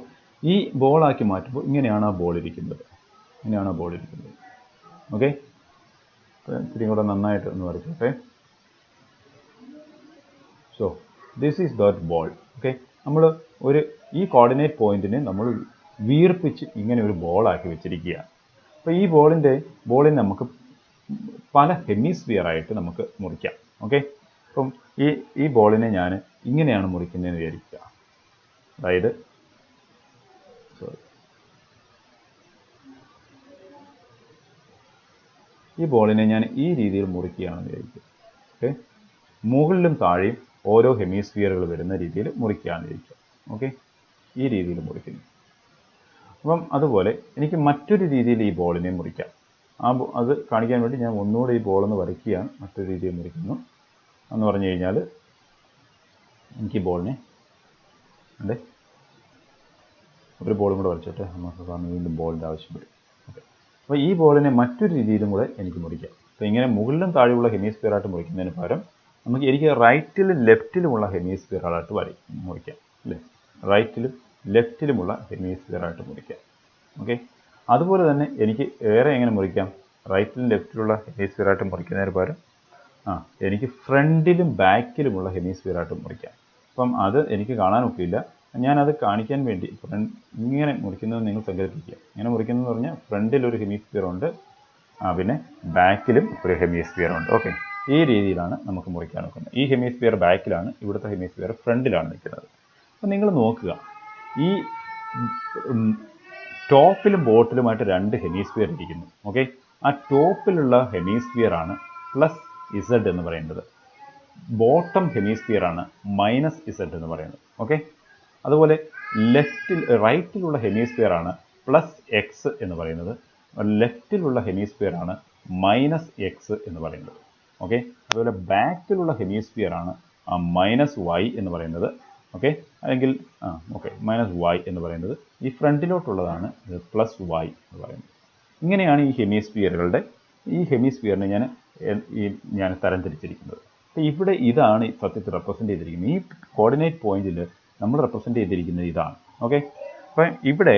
ഈ ബോളാക്കി മാറ്റുമ്പോൾ ഇങ്ങനെയാണ് ആ ബോൾ ഇരിക്കുന്നത്. ഇങ്ങനെയാണ് ആ ബോൾ ഇരിക്കുന്നത്. ഓക്കെ, ഇത്തിരി കൂടെ നന്നായിട്ട് ഒന്ന് വരയ്ക്കട്ടെ. So this is that ball. Okay, നമ്മൾ ഈ കോർഡിനേറ്റ് പോയിന്റിനെ നമ്മൾ വീർപ്പിച്ച് ഇങ്ങനെ ഒരു ബോളാക്കി വെച്ചിരിക്കുകയാണ്. അപ്പോൾ ഈ ബോളിനെ നമുക്ക് പല ഹെമിസ്ഫിയർ ആയിട്ട് നമുക്ക് മുറിക്കാം. ഓക്കെ, അപ്പം ഈ ബോളിനെ ഞാൻ ഇങ്ങനെയാണ് മുറിക്കുന്നതെന്ന് വിചാരിക്കുക. അതായത് ഈ ബോളിനെ ഞാൻ ഈ രീതിയിൽ മുറിക്കുകയാണെന്ന് വിചാരിക്കുക. ഓക്കെ, മുകളിലും താഴെയും ഓരോ ഹെമിസ്ഫിയറുകൾ വരുന്ന രീതിയിൽ മുറിക്കുകയാണെന്ന് വിചാരിക്കുക. ഓക്കെ, ഈ രീതിയിൽ മുറിക്കുന്നു. അപ്പം അതുപോലെ എനിക്ക് മറ്റൊരു രീതിയിൽ ഈ ബോളിനെ മുറിക്കാം. അത് കാണിക്കാൻ വേണ്ടി ഞാൻ ഒന്നുകൂടെ ഈ ബോളൊന്ന് വരയ്ക്കുകയാണ്. മറ്റൊരു രീതിയിൽ മുറിക്കുന്നു എന്ന് പറഞ്ഞു കഴിഞ്ഞാൽ എനിക്ക് ഈ ബോളിനെ അല്ലേ ഒരു ബോളും കൂടെ വരച്ചോട്ടെ. നമുക്ക് കാരണം വീണ്ടും ബോളിൻ്റെ ആവശ്യം വരും. ഓക്കെ, അപ്പോൾ ഈ ബോളിനെ മറ്റൊരു രീതിയിലും കൂടെ എനിക്ക് മുറിക്കാം. അപ്പോൾ ഇങ്ങനെ മുകളിലും താഴെയുള്ള ഹെമിസ്ഫിയറായിട്ട് മുറിക്കുന്നതിന് പകരം എനിക്ക് റൈറ്റിലും ലെഫ്റ്റിലുമുള്ള ഹെമിസ്ഫിയറായിട്ട് മുറിക്കാം അല്ലേ? റൈറ്റിലും ലെഫ്റ്റിലുമുള്ള ഹെമിസ്ഫിയറായിട്ട് മുറിക്കാം. ഓക്കെ, അതുപോലെ തന്നെ എനിക്ക് വേറെ എങ്ങനെ മുറിക്കാം? റൈറ്റിലും ലെഫ്റ്റിലുള്ള ഹെമിസ്ഫിയറായിട്ട് മുറിക്കുന്നതിന് പകരം എനിക്ക് ഫ്രണ്ടിലും ബാക്കിലുമുള്ള ഹെമിസ്ഫിയറായിട്ട് മുറിക്കാം. അപ്പം അത് എനിക്ക് കാണാനൊക്കില്ല. ഞാനത് കാണിക്കാൻ വേണ്ടി ഇങ്ങനെ മുറിക്കുന്നത് നിങ്ങൾ സങ്കല്പിക്കുക. ഇങ്ങനെ മുറിക്കുന്നതെന്ന് പറഞ്ഞാൽ ഫ്രണ്ടിലൊരു ഹെമിസ്ഫിയർ ഉണ്ട്, പിന്നെ ബാക്കിലും ഒരു ഹെമിസ്ഫിയർ ഉണ്ട്. ഓക്കെ, ഈ രീതിയിലാണ് നമുക്ക് മുറിക്കാൻ നോക്കുന്നത്. ഈ ഹെമിസ്ഫിയർ ബാക്കിലാണ്, ഇവിടുത്തെ ഹെമിസ്ഫിയർ ഫ്രണ്ടിലാണ് നിൽക്കുന്നത്. അപ്പം നിങ്ങൾ നോക്കുക, ഈ ടോപ്പിലും ബോട്ടിലുമായിട്ട് 2 ഹെമിസ്ഫിയർ ഇരിക്കുന്നു. ഓക്കെ, ആ ടോപ്പിലുള്ള ഹെമിസ്ഫിയർ ആണ് പ്ലസ് ഇസഡ് എന്ന് പറയുന്നത്, ബോട്ടം ഹെമിസ്ഫിയർ ആണ് മൈനസ് ഇസഡ് എന്ന് പറയുന്നത്. ഓക്കെ, അതുപോലെ റൈറ്റിലുള്ള ഹെമിസ്ഫിയർ ആണ് പ്ലസ് എക്സ് എന്ന് പറയുന്നത്, ലെഫ്റ്റിലുള്ള ഹെമിസ്ഫിയർ ആണ് മൈനസ് എക്സ് എന്ന് പറയുന്നത്. ഓക്കെ, അതുപോലെ ബാക്കിലുള്ള ഹെമിസ്ഫിയർ ആണ് മൈനസ് വൈ എന്ന് പറയുന്നത്. ഓക്കെ, അല്ലെങ്കിൽ മൈനസ് വൈ എന്ന് പറയുന്നത്. ഈ ഫ്രണ്ടിലോട്ടുള്ളതാണ് പ്ലസ് വൈ എന്ന് പറയുന്നത്. ഇങ്ങനെയാണ് ഈ ഹെമിസ്ഫിയറിനെ ഞാൻ തരംതിരിച്ചിരിക്കുന്നത്. അപ്പോൾ ഇവിടെ ഇതാണ് സത്യത്തിൽ റെപ്രസെൻ്റ് ചെയ്തിരിക്കുന്നത്. ഈ കോർഡിനേറ്റ് പോയിന്റിൽ നമ്മൾ റെപ്രസെൻ്റ് ചെയ്തിരിക്കുന്നത് ഇതാണ്. ഓക്കെ, അപ്പം ഇവിടെ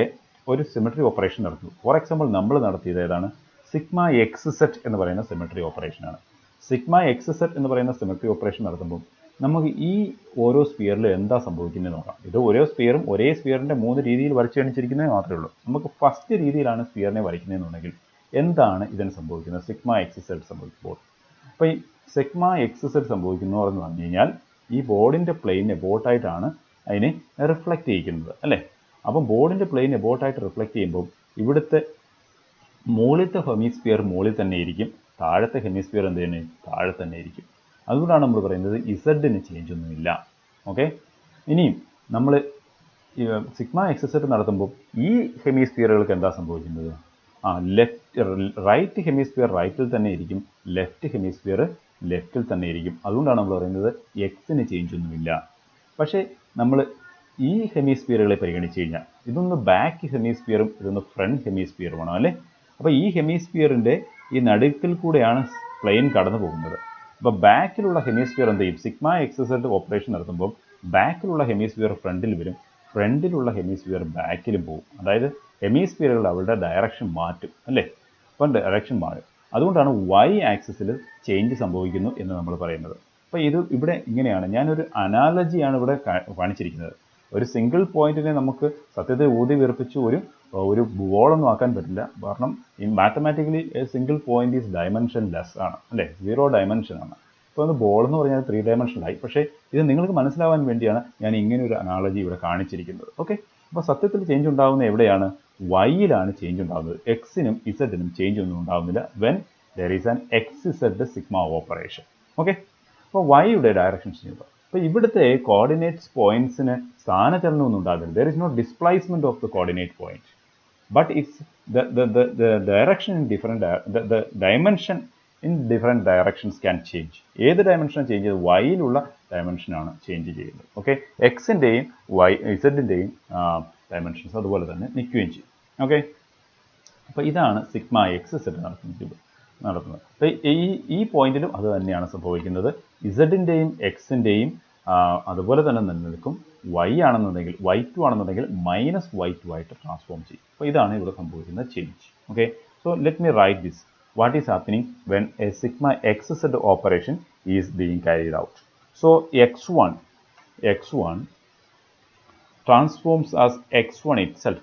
ഒരു സിമെട്രി ഓപ്പറേഷൻ നടത്തുന്നു. ഫോർ എക്സാമ്പിൾ നമ്മൾ നടത്തിയത് ഏതാണ്? സിഗ്മ എക്സ് സെറ്റ് എന്ന് പറയുന്ന സിമെട്രി ഓപ്പറേഷനാണ്. സിഗ്മ എക്സ് സെറ്റ് എന്ന് പറയുന്ന സിമെട്രി ഓപ്പറേഷൻ നടത്തുമ്പോൾ നമുക്ക് ഈ ഓരോ സ്ഫിയറിലും എന്താ സംഭവിക്കുന്നത് നോക്കാം. ഇത് ഓരോ സ്ഫിയറും ഒരേ സ്ഫിയറിൻ്റെ 3 രീതിയിൽ വരച്ച് കാണിച്ചിരിക്കുന്നത് മാത്രമേ ഉള്ളൂ. നമുക്ക് ഫസ്റ്റ് രീതിയിലാണ് സ്ഫിയറിനെ വരയ്ക്കുന്നതെന്നുണ്ടെങ്കിൽ എന്താണ് ഇതിന് സംഭവിക്കുന്നത്? സിഗ്മ എക്സ് സെറ്റ് സംഭവിക്കുമ്പോൾ, അപ്പോൾ ഈ സിഗ്മ എക്സ് സെറ്റ് സംഭവിക്കുന്നു എന്ന് പറഞ്ഞു കഴിഞ്ഞാൽ ഈ ബോർഡിൻ്റെ പ്ലെയിൻ എബോട്ടായിട്ടാണ് അതിനെ റിഫ്ലക്റ്റ് ചെയ്യിക്കുന്നത്, അല്ലേ? അപ്പം ബോർഡിൻ്റെ പ്ലെയിൻ എബോട്ടായിട്ട് റിഫ്ലക്റ്റ് ചെയ്യുമ്പോൾ ഇവിടുത്തെ മുകളിലത്തെ ഹെമിസ്ഫിയർ മുകളിൽ തന്നെ ഇരിക്കും, താഴത്തെ ഹെമിസ്ഫിയർ എന്ത് തന്നെ താഴെ തന്നെ ഇരിക്കും. അതുകൊണ്ടാണ് നമ്മൾ പറയുന്നത് ഇസഡിന് ചേഞ്ച് ഒന്നുമില്ല. ഓക്കെ, ഇനിയും നമ്മൾ സിഗ്മ എക്സ് സെറ്റ് നടത്തുമ്പോൾ ഈ ഹെമിസ്ഫിയറുകൾക്ക് എന്താ സംഭവിക്കുന്നത്? റൈറ്റ് ഹെമിസ്ഫിയർ റൈറ്റിൽ തന്നെ ഇരിക്കും, ലെഫ്റ്റ് ഹെമിസ്ഫിയർ ലെഫ്റ്റിൽ തന്നെ ഇരിക്കും. അതുകൊണ്ടാണ് നമ്മൾ പറയുന്നത് എക്സിന് ചേഞ്ച് ഒന്നുമില്ല. പക്ഷേ നമ്മൾ ഈ ഹെമിസ്ഫിയറുകളെ പരിഗണിച്ച് കഴിഞ്ഞാൽ ഇതൊന്ന് ബാക്ക് ഹെമിസ്ഫിയറും ഇതൊന്ന് ഫ്രണ്ട് ഹെമിസ്ഫിയറുമാണ്, അല്ലേ? അപ്പോൾ ഈ ഹെമിസ്ഫിയറിൻ്റെ ഈ നടുക്കിൽ കൂടെയാണ് പ്ലെയിൻ കടന്നു പോകുന്നത്. അപ്പോൾ ബാക്കിലുള്ള ഹെമിസ്ഫിയർ എന്ത് ചെയ്യും? സിഗ്മ എക്സ് സെറ്റ് ഓപ്പറേഷൻ നടത്തുമ്പോൾ ബാക്കിലുള്ള ഹെമിസ്ഫിയർ ഫ്രണ്ടിൽ വരും, ഫ്രണ്ടിലുള്ള ഹെമിസ്ഫിയർ ബാക്കിലും പോകും. അതായത് ഹെമിസ്ഫിയറുകൾ അവരുടെ ഡയറക്ഷൻ മാറ്റും, അല്ലേ? അപ്പം ഡയറക്ഷൻ മാറും. അതുകൊണ്ടാണ് വൈ ആക്സിസിൽ ചേഞ്ച് സംഭവിക്കുന്നു എന്ന് നമ്മൾ പറയുന്നത്. അപ്പോൾ ഇവിടെ ഇങ്ങനെയാണ്, ഞാനൊരു അനാലജിയാണ് ഇവിടെ കാണിച്ചിരിക്കുന്നത്. ഒരു സിംഗിൾ പോയിന്റിനെ നമുക്ക് സത്യത്തെ ഊതി വീർപ്പിച്ച് ഒരു ബോളൊന്നും ആക്കാൻ പറ്റില്ല. കാരണം ഈ mathematically single point is dimension less ആണ്, അല്ലേ? 0 ഡയമെൻഷൻ ആണ്. ഇപ്പോൾ ഒന്ന് ബോൾ എന്ന് പറഞ്ഞാൽ 3 ഡയമെൻഷനായി. പക്ഷേ ഇത് നിങ്ങൾക്ക് മനസ്സിലാവാൻ വേണ്ടിയാണ് ഞാൻ ഇങ്ങനെ ഒരു അനാളജി ഇവിടെ കാണിച്ചിരിക്കുന്നത്. ഓക്കെ, അപ്പോൾ സത്യത്തിൽ ചേഞ്ച് ഉണ്ടാകുന്നത് എവിടെയാണ്? വൈയിലാണ് ചേഞ്ച് ഉണ്ടാകുന്നത്. എക്സിനും ഇസഡിനും ചേഞ്ച് ഒന്നും ഉണ്ടാകുന്നില്ല when there is an X Z sigma operation. Okay, അപ്പോൾ വൈയുടെ ഡയറക്ഷൻ ചേഞ്ച്. അപ്പോൾ ഇവിടുത്തെ കോർഡിനേറ്റ്സ് പോയിന്റ്സിന് സ്ഥാനചലനമൊന്നും ഉണ്ടാകില്ല. There is no displacement of the coordinate point, but it's the direction in different the dimension in different directions can change. ഏത് dimension change ചെയ്ത്? വൈയിലുള്ള ഡയമെൻഷനാണ് change ചെയ്യുന്നത്. ഓക്കെ, എക്സിൻ്റെയും ഇസഡിൻ്റെയും ഡയമെൻഷൻസ് അതുപോലെ തന്നെ നിൽക്കുകയും ചെയ്യും. ഓക്കെ, അപ്പോൾ ഇതാണ് സിഗ്മ എക്സ് സെറ്റ് നടത്തുന്നത്. അപ്പോൾ ഈ പോയിന്റിലും അത് തന്നെയാണ് സംഭവിക്കുന്നത്. ഇസഡിൻ്റെയും എക്സിൻ്റെയും അതുപോലെ തന്നെ നിലനിൽക്കും. വൈ ആണെന്നുണ്ടെങ്കിൽ y2 ആണെന്നുണ്ടെങ്കിൽ മൈനസ് y2 ആയിട്ട് ട്രാൻസ്ഫോം ചെയ്യും. അപ്പോൾ ഇതാണ് ഇവിടെ സംഭവിക്കുന്ന change. Okay, so let me write this. What is happening when a sigma x z operation is being carried out? So x1 transforms as x1 itself.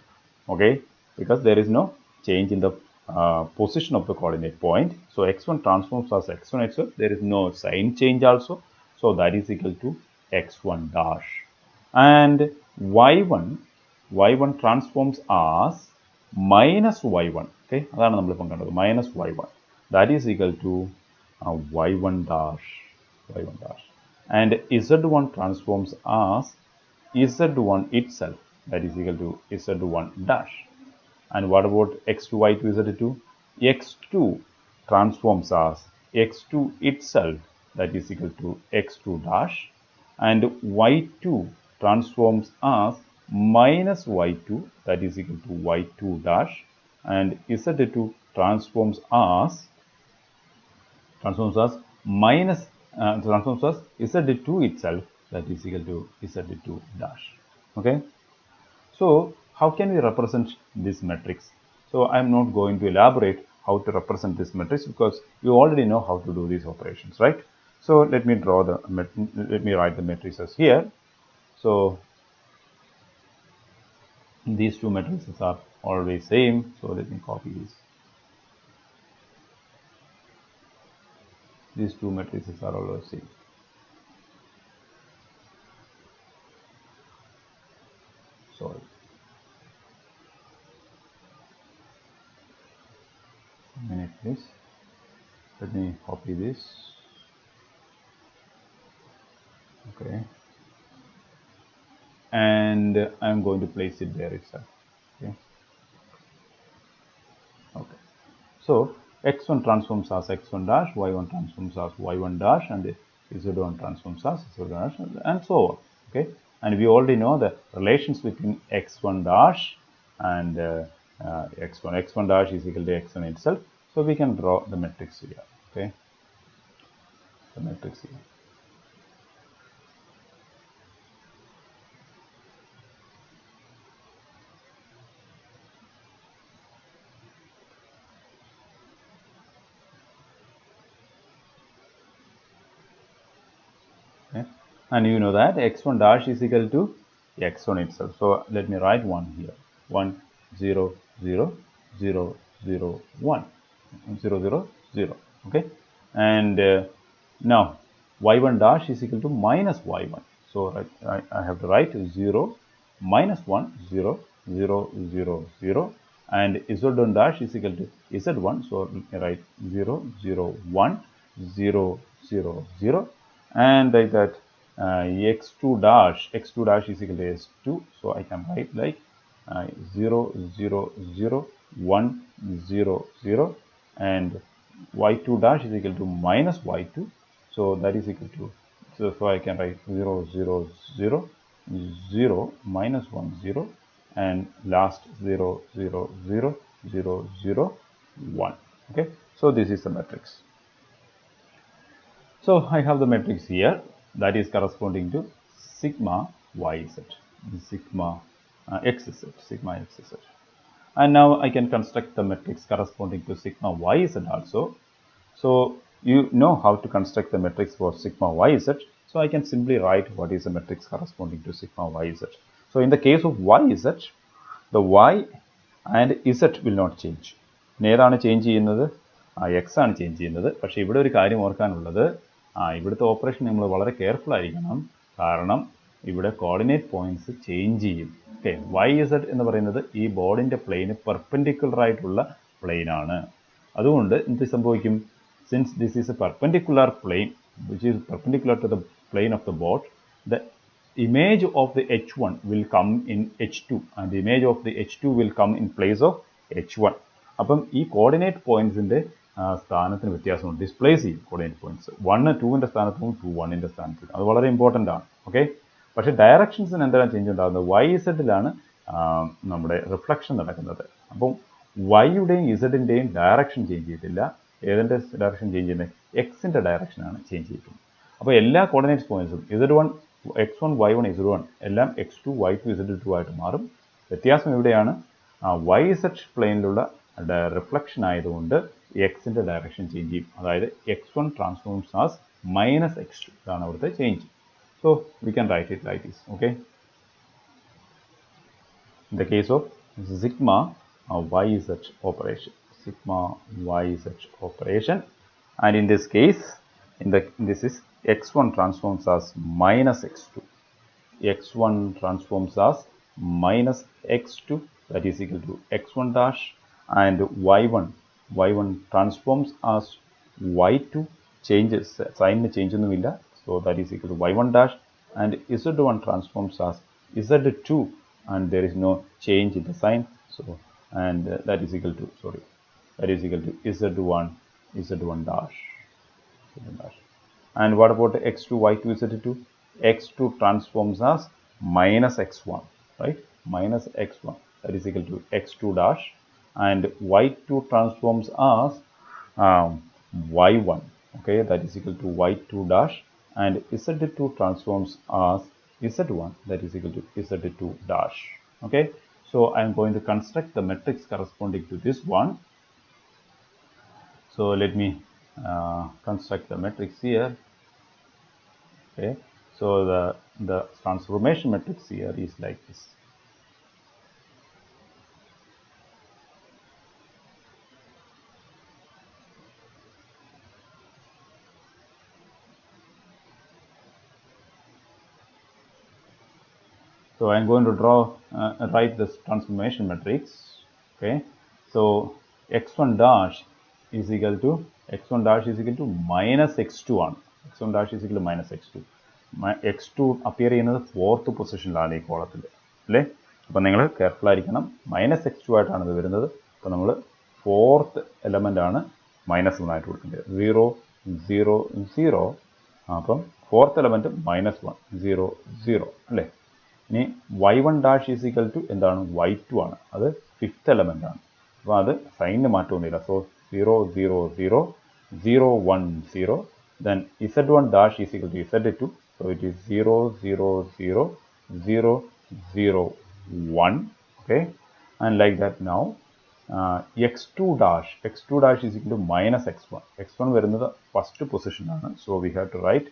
Okay, because there is no change in the position of the coordinate point. So x1 transforms as x1 itself. There is no sign change also. So that is equal to x1 dash. And y1 transforms as minus y1. Okay, അതാണ് നമ്മളിപ്പം കണ്ടത്, minus y1. That is equal to y1 dash. And z1 transforms as z1 itself. That is equal to z1 dash. And what about x2, y2, z2? x2 transforms as x2 itself. That is equal to x2 dash. And y2 transforms as minus y2. That is equal to y2 dash. And z2 transforms as z2 itself. That is equal to z2 dash. Okay, so how can we represent this matrix? So I am not going to elaborate how to represent this matrix because you already know how to do these operations, right? So let me write the matrices here. So these two matrices are always same. So let me copy this. These two matrices are always same. Sorry. A minute, please. Let me copy this. Okay. And I'm going to place it there itself. Okay. Okay. So x1 transforms as x1 dash, y1 transforms as y1 dash, and z1 transforms as z1 dash, and so on. Okay. And we already know the relations between x1 dash and x1. x1 dash is equal to x1 itself. So we can draw the matrix here. Okay. The matrix here. Okay. And you know that x1 dash is equal to x1 itself. So let me write 1 here. 1, 0, 0, 0, 0, 1. 0, 0, 0. Okay. And now y1 dash is equal to minus y1. So I have to write 0, minus 1, 0, 0, 0, 0. And z1 dash is equal to z1. So let me write 0, 0, 1, 0, 0, 0. And like that x2 dash is equal to s2. So I can write like 0, 0, 0, 1, 0, 0, and y2 dash is equal to minus y2. So that is equal to, so I can write 0, 0, 0, 0, minus 1, 0, and last 0, 0, 0, 0, 0, 1. Okay, so this is the matrix. So I have the matrix here that is corresponding to sigma yz, sigma xz, sigma xz. And now I can construct the matrix corresponding to sigma yz also. So you know how to construct the matrix for sigma yz. So I can simply write what is the matrix corresponding to sigma yz. So in the case of yz, the y and z will not change. ഏതാണ് change ചെയ്യുന്നത്? X ആണ് change ചെയ്യുന്നത്. പക്ഷേ ഇവിടെ ഒരു കാര്യം ഓർക്കാനുള്ളത്, ഇവിടുത്തെ operation നമ്മൾ വളരെ കെയർഫുൾ ആയിരിക്കണം. കാരണം ഇവിടെ കോർഡിനേറ്റ് പോയിന്റ്സ് ചേഞ്ച് ചെയ്യും. ഓക്കെ, വൈ ഇസഡ് എന്ന് പറയുന്നത് ഈ ബോർഡിൻ്റെ പ്ലെയിന് പെർപെൻഡിക്കുലർ ആയിട്ടുള്ള പ്ലെയിൻ ആണ്. അതുകൊണ്ട് എന്ത് സംഭവിക്കും? Since this is a perpendicular plane which is perpendicular to the plane of the board, the image of the h1 will come in h2 and the image of the h2 will come in place of h1. അപ്പം ഈ coordinate പോയിന്റ്സിന്റെ സ്ഥാനത്തിന് വ്യത്യാസമുണ്ട്. Displace ചെയ്യും coordinate points. 1 2ന്റെ സ്ഥാനത്തും 2 1ന്റെ സ്ഥാനത്തും. അത് വളരെ important ആണ്. ഓക്കെ, പക്ഷേ ഡയറക്ഷൻസിന് എന്താണ് ചേഞ്ച് ഉണ്ടാകുന്നത്? വൈ ഇസഡിലാണ് നമ്മുടെ റിഫ്ലക്ഷൻ നടക്കുന്നത്. അപ്പം വൈയുടെയും ഇസഡിൻ്റെയും ഡയറക്ഷൻ ചേഞ്ച് ചെയ്തിട്ടില്ല. ഏതിൻ്റെ ഡയറക്ഷൻ ചേഞ്ച് ചെയ്യുന്നത്? എക്സിൻ്റെ ഡയറക്ഷനാണ് ചേഞ്ച് ചെയ്തിട്ടുള്ളത്. അപ്പോൾ എല്ലാ coordinate പോയിന്റ്സും z1 x1 y1 z1 എല്ലാം x2 y2 z2 ആയിട്ട് മാറും. വ്യത്യാസം ഇവിടെയാണ് വൈ സെറ്റ് പ്ലെയിനിലുള്ള റിഫ്ലക്ഷൻ ആയതുകൊണ്ട് എക്സിൻ്റെ ഡയറക്ഷൻ ചേഞ്ച് ചെയ്യും. അതായത് x1 transforms as minus x2. ഇതാണ് അവിടുത്തെ change. So we can write it like this. Okay, in the case of sigma yz operation, sigma yz operation, and in this case this is x1 transforms as minus x2, x1 transforms as minus x2, that is equal to x1 dash, and y1 transforms as y2, changes sign change onumilla, so that is equal to y1 dash, and z1 transforms as z2, and there is no change in the sign, so and that is equal to z1 dash. And what about x2 y2 z2? x2 transforms as minus x1, right? Minus x1, that is equal to x2 dash, and y2 transforms as y1, okay, that is equal to y2 dash, and z2 transforms as z1, that is equal to z2 dash. Okay, So I am going to construct the matrix corresponding to this one. So let me construct the matrix here. Okay, so the transformation matrix here is like this. So I am going to write this transformation matrix. Okay, so x1 dash is equal to minus x2 ആണ്. x1 dash is equal to minus x2. x2 appear ചെയ്യുന്നത് fourth പൊസിഷനിലാണ് ഈ കോളത്തിൽ അല്ലേ. അപ്പോൾ നിങ്ങൾ careful ആയിരിക്കണം. Minus x2 ആയിട്ടാണ് ഇത് വരുന്നത്. അപ്പോൾ നമ്മൾ ഫോർത്ത് എലമെൻ്റ് ആണ് -1 ആയിട്ട് കൊടുക്കേണ്ടത്. 0 0 0. അപ്പം ഫോർത്ത് എലമെൻറ്റ് -1 0 0 അല്ലേ. ഇനി y1 dash is equal to എന്താണ് y2 ആണ്. അത് ഫിഫ്ത്ത് എലമെൻ്റ് ആണ്. അപ്പോൾ അത് സൈനിന് മാറ്റമൊന്നുമില്ല. So 0 0 0 0 1 0. Then z1 dash is equal to z2. So it is 0 0 0 0 0 1. Okay, and like that now x2 dash is equal to minus x1. x1 വരുന്നത് first position ആണ്. So we have to write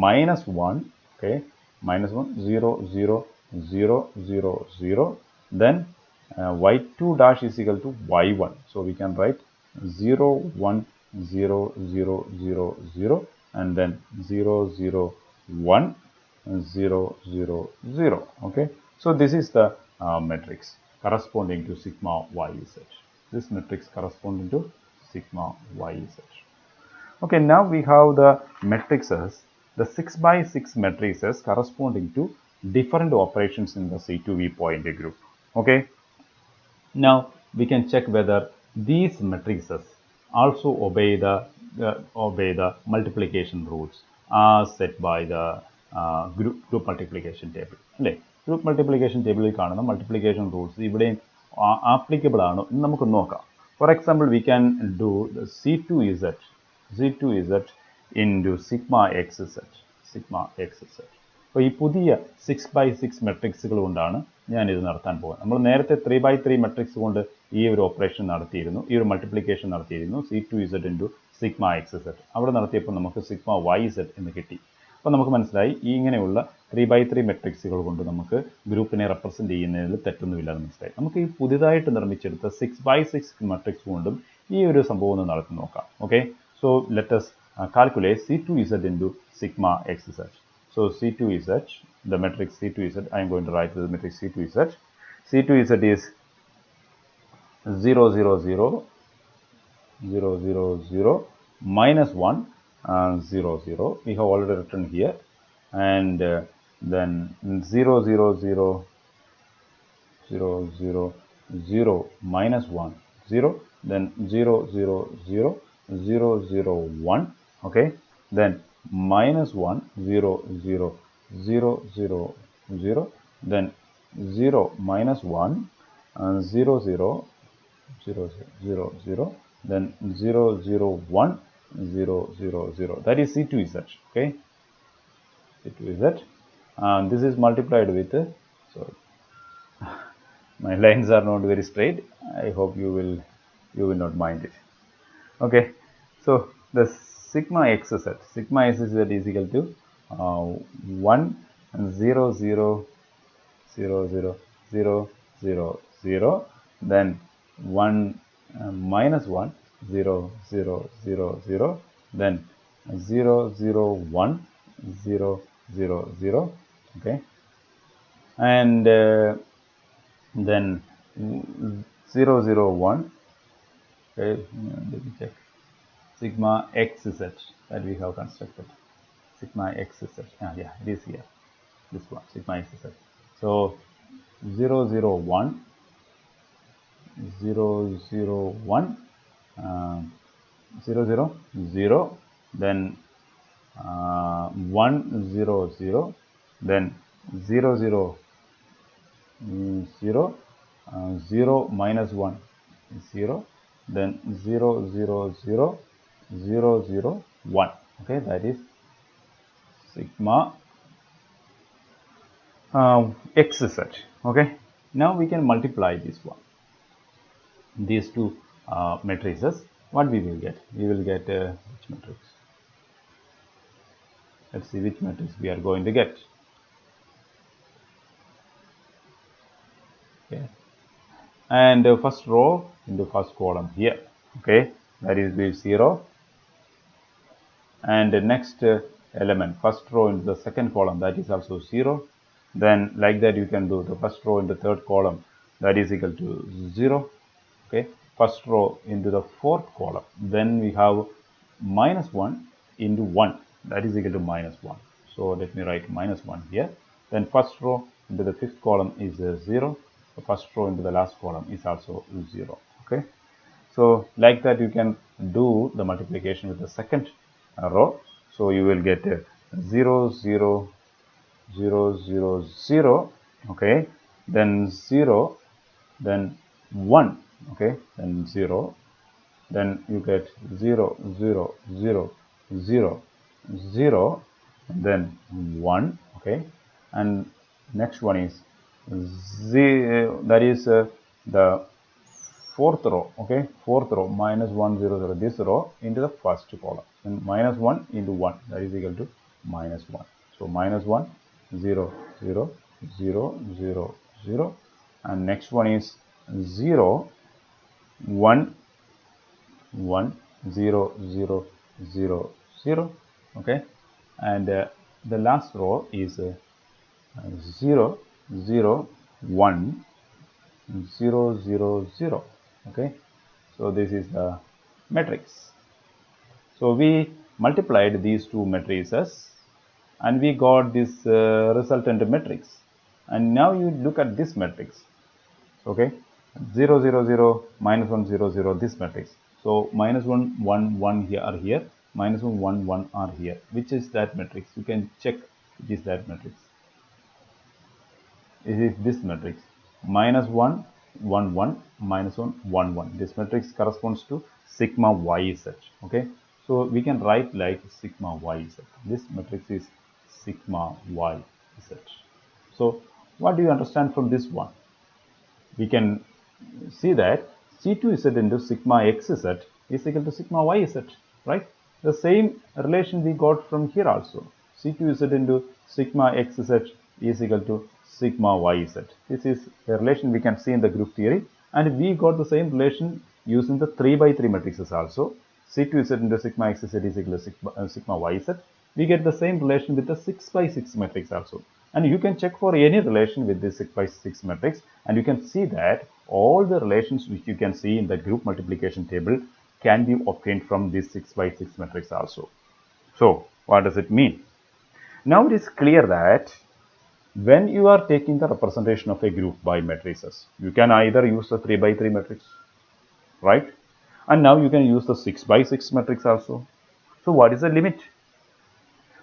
-1. Okay, -1 0 0 0 0 0. Then y2 dash is equal to y1. So we can write 0 1 0 0 0 0 and then 0 0 1 0 0 0. Okay, so this is the matrix corresponding to sigma yz. This matrix corresponding to sigma yz. Okay, now we have the matrices, the 6 by 6 matrices corresponding to different operations in the C2V point group. Okay, now we can check whether these matrices also obey the multiplication rules as set by the group multiplication table. അല്ലേ, group multiplication ടേബിളിൽ കാണുന്ന multiplication rules ഇവിടെയും applicable ആണോ എന്ന് നമുക്ക് നോക്കാം. Four example we can do C2z into sigma x set. അപ്പോൾ ഈ പുതിയ 6 by 6 മെട്രിക്സുകൾ കൊണ്ടാണ് ഞാനിത് നടത്താൻ പോകുന്നത്. നമ്മൾ നേരത്തെ 3 by 3 മെട്രിക്സ് കൊണ്ട് ഈ ഒരു ഓപ്പറേഷൻ നടത്തിയിരുന്നു, ഈ ഒരു മൾട്ടിപ്ലിക്കേഷൻ നടത്തിയിരുന്നു. C2z into sigma x set അവിടെ നടത്തിയപ്പോൾ നമുക്ക് സിഗ്മ yz എന്ന് കിട്ടി. അപ്പോൾ നമുക്ക് മനസ്സിലായി ഈ ഇങ്ങനെയുള്ള 3 by 3 മെട്രിക്സുകൾ കൊണ്ട് നമുക്ക് ഗ്രൂപ്പിനെ റെപ്രസെൻറ്റ് ചെയ്യുന്നതിൽ തെറ്റൊന്നുമില്ലെന്ന് മനസ്സിലായി. നമുക്ക് ഈ പുതിയതായിട്ട് നിർമ്മിച്ചെടുത്ത 6 by 6 മെട്രിക്സ് കൊണ്ടും ഈ ഒരു സംഭവം ഒന്ന് നടത്തി നോക്കാം. Okay, so let us calculate C2z into sigma xz. So C2z, the matrix C2z, I am going to write the matrix C2z. C2z is 0 0 0 0 0 0 minus 1 0 0. We have already written here, and then 0 0 0 0 0 0 minus 1 0. Then 0 0 0 0 0 1. Okay, then -1 0 0 0 0 0. Then 0 minus 1 0 0 0 0 0. Then 0 0 1 0 0 0. That is C2z. Okay, C2z. This is multiplied with sorry, my lines are not very straight. I hope you will not mind it. Okay, so the sigma xz is equal to 1 0 0 0 0 0 0 0. Then 1 minus 1 0 0 0 0. Then 0 0 1 0 0 0. Okay, and then 0 0 1. Okay, let me check. Sigma xz that we have constructed. Sigma xz. Yeah, it is here. This one, sigma xz. So 0 0 1 0 0 1 0 0 0. Then 1 0 0. Then 0 0 0 0 minus 1 0. Then 0 0 0 0 0 1. Okay, that is sigma xz. Okay, Now we can multiply this one, these two matrices. What we will get? We will get which matrix? Let's see which matrix we are going to get. Okay. And first row into first column here. Okay, that is with 0. And the next element, first row into the second column, that is also 0. Then like that you can do the first row in the third column, that is equal to 0. Okay, first row into the fourth column, then we have minus 1 into 1, that is equal to minus 1. So let me write minus 1 here. Then first row into the fifth column is 0. The first row into the last column is also 0. Okay, so like that you can do the multiplication with the second row. So you will get 0 0 0 0 0. Okay, then 0, then 1. Okay, then 0, then you get 0 0 0 0 0, then 1. Okay, and next one is 0, that is the fourth row. Okay, fourth row, minus 1 0 0, this row into the first column, and minus 1 into 1, that is equal to minus 1. So minus 1 0 0 0 0 0, and next one is 0 1 1 0 0 0 0. Okay, and the last row is 0 0 1 0 0 0. Okay, so this is the matrix. So we multiplied these two matrices and we got this resultant matrix. And now you look at this matrix. Okay, 0 0 0 minus 1 0 0, this matrix. So minus 1 1 1 here are here, minus 1 1 1 are here. Which is that matrix? You can check which is that matrix. It is this matrix, minus 1 1 1 minus 1 1 1. This matrix corresponds to sigma yz. Okay, so we can write like sigma yz. This matrix is sigma yz. So what do you understand from this one? We can see that C2z into sigma xz is equal to sigma yz, right? The same relation we got from here also. C2z into sigma xz is equal to sigma yz. This is a relation we can see in the group theory, and we got the same relation using the 3 by 3 matrices also. C2z into sigma xz is equal to sigma yz. We get the same relation with the 6 by 6 matrix also. And you can check for any relation with this 6 by 6 matrix, and you can see that all the relations which you can see in the group multiplication table can be obtained from this 6 by 6 matrix also. So what does it mean? Now it is clear that when you are taking the representation of a group by matrices, you can either use the 3 by 3 matrix, right? And now you can use the 6 by 6 matrix also. So what is the limit?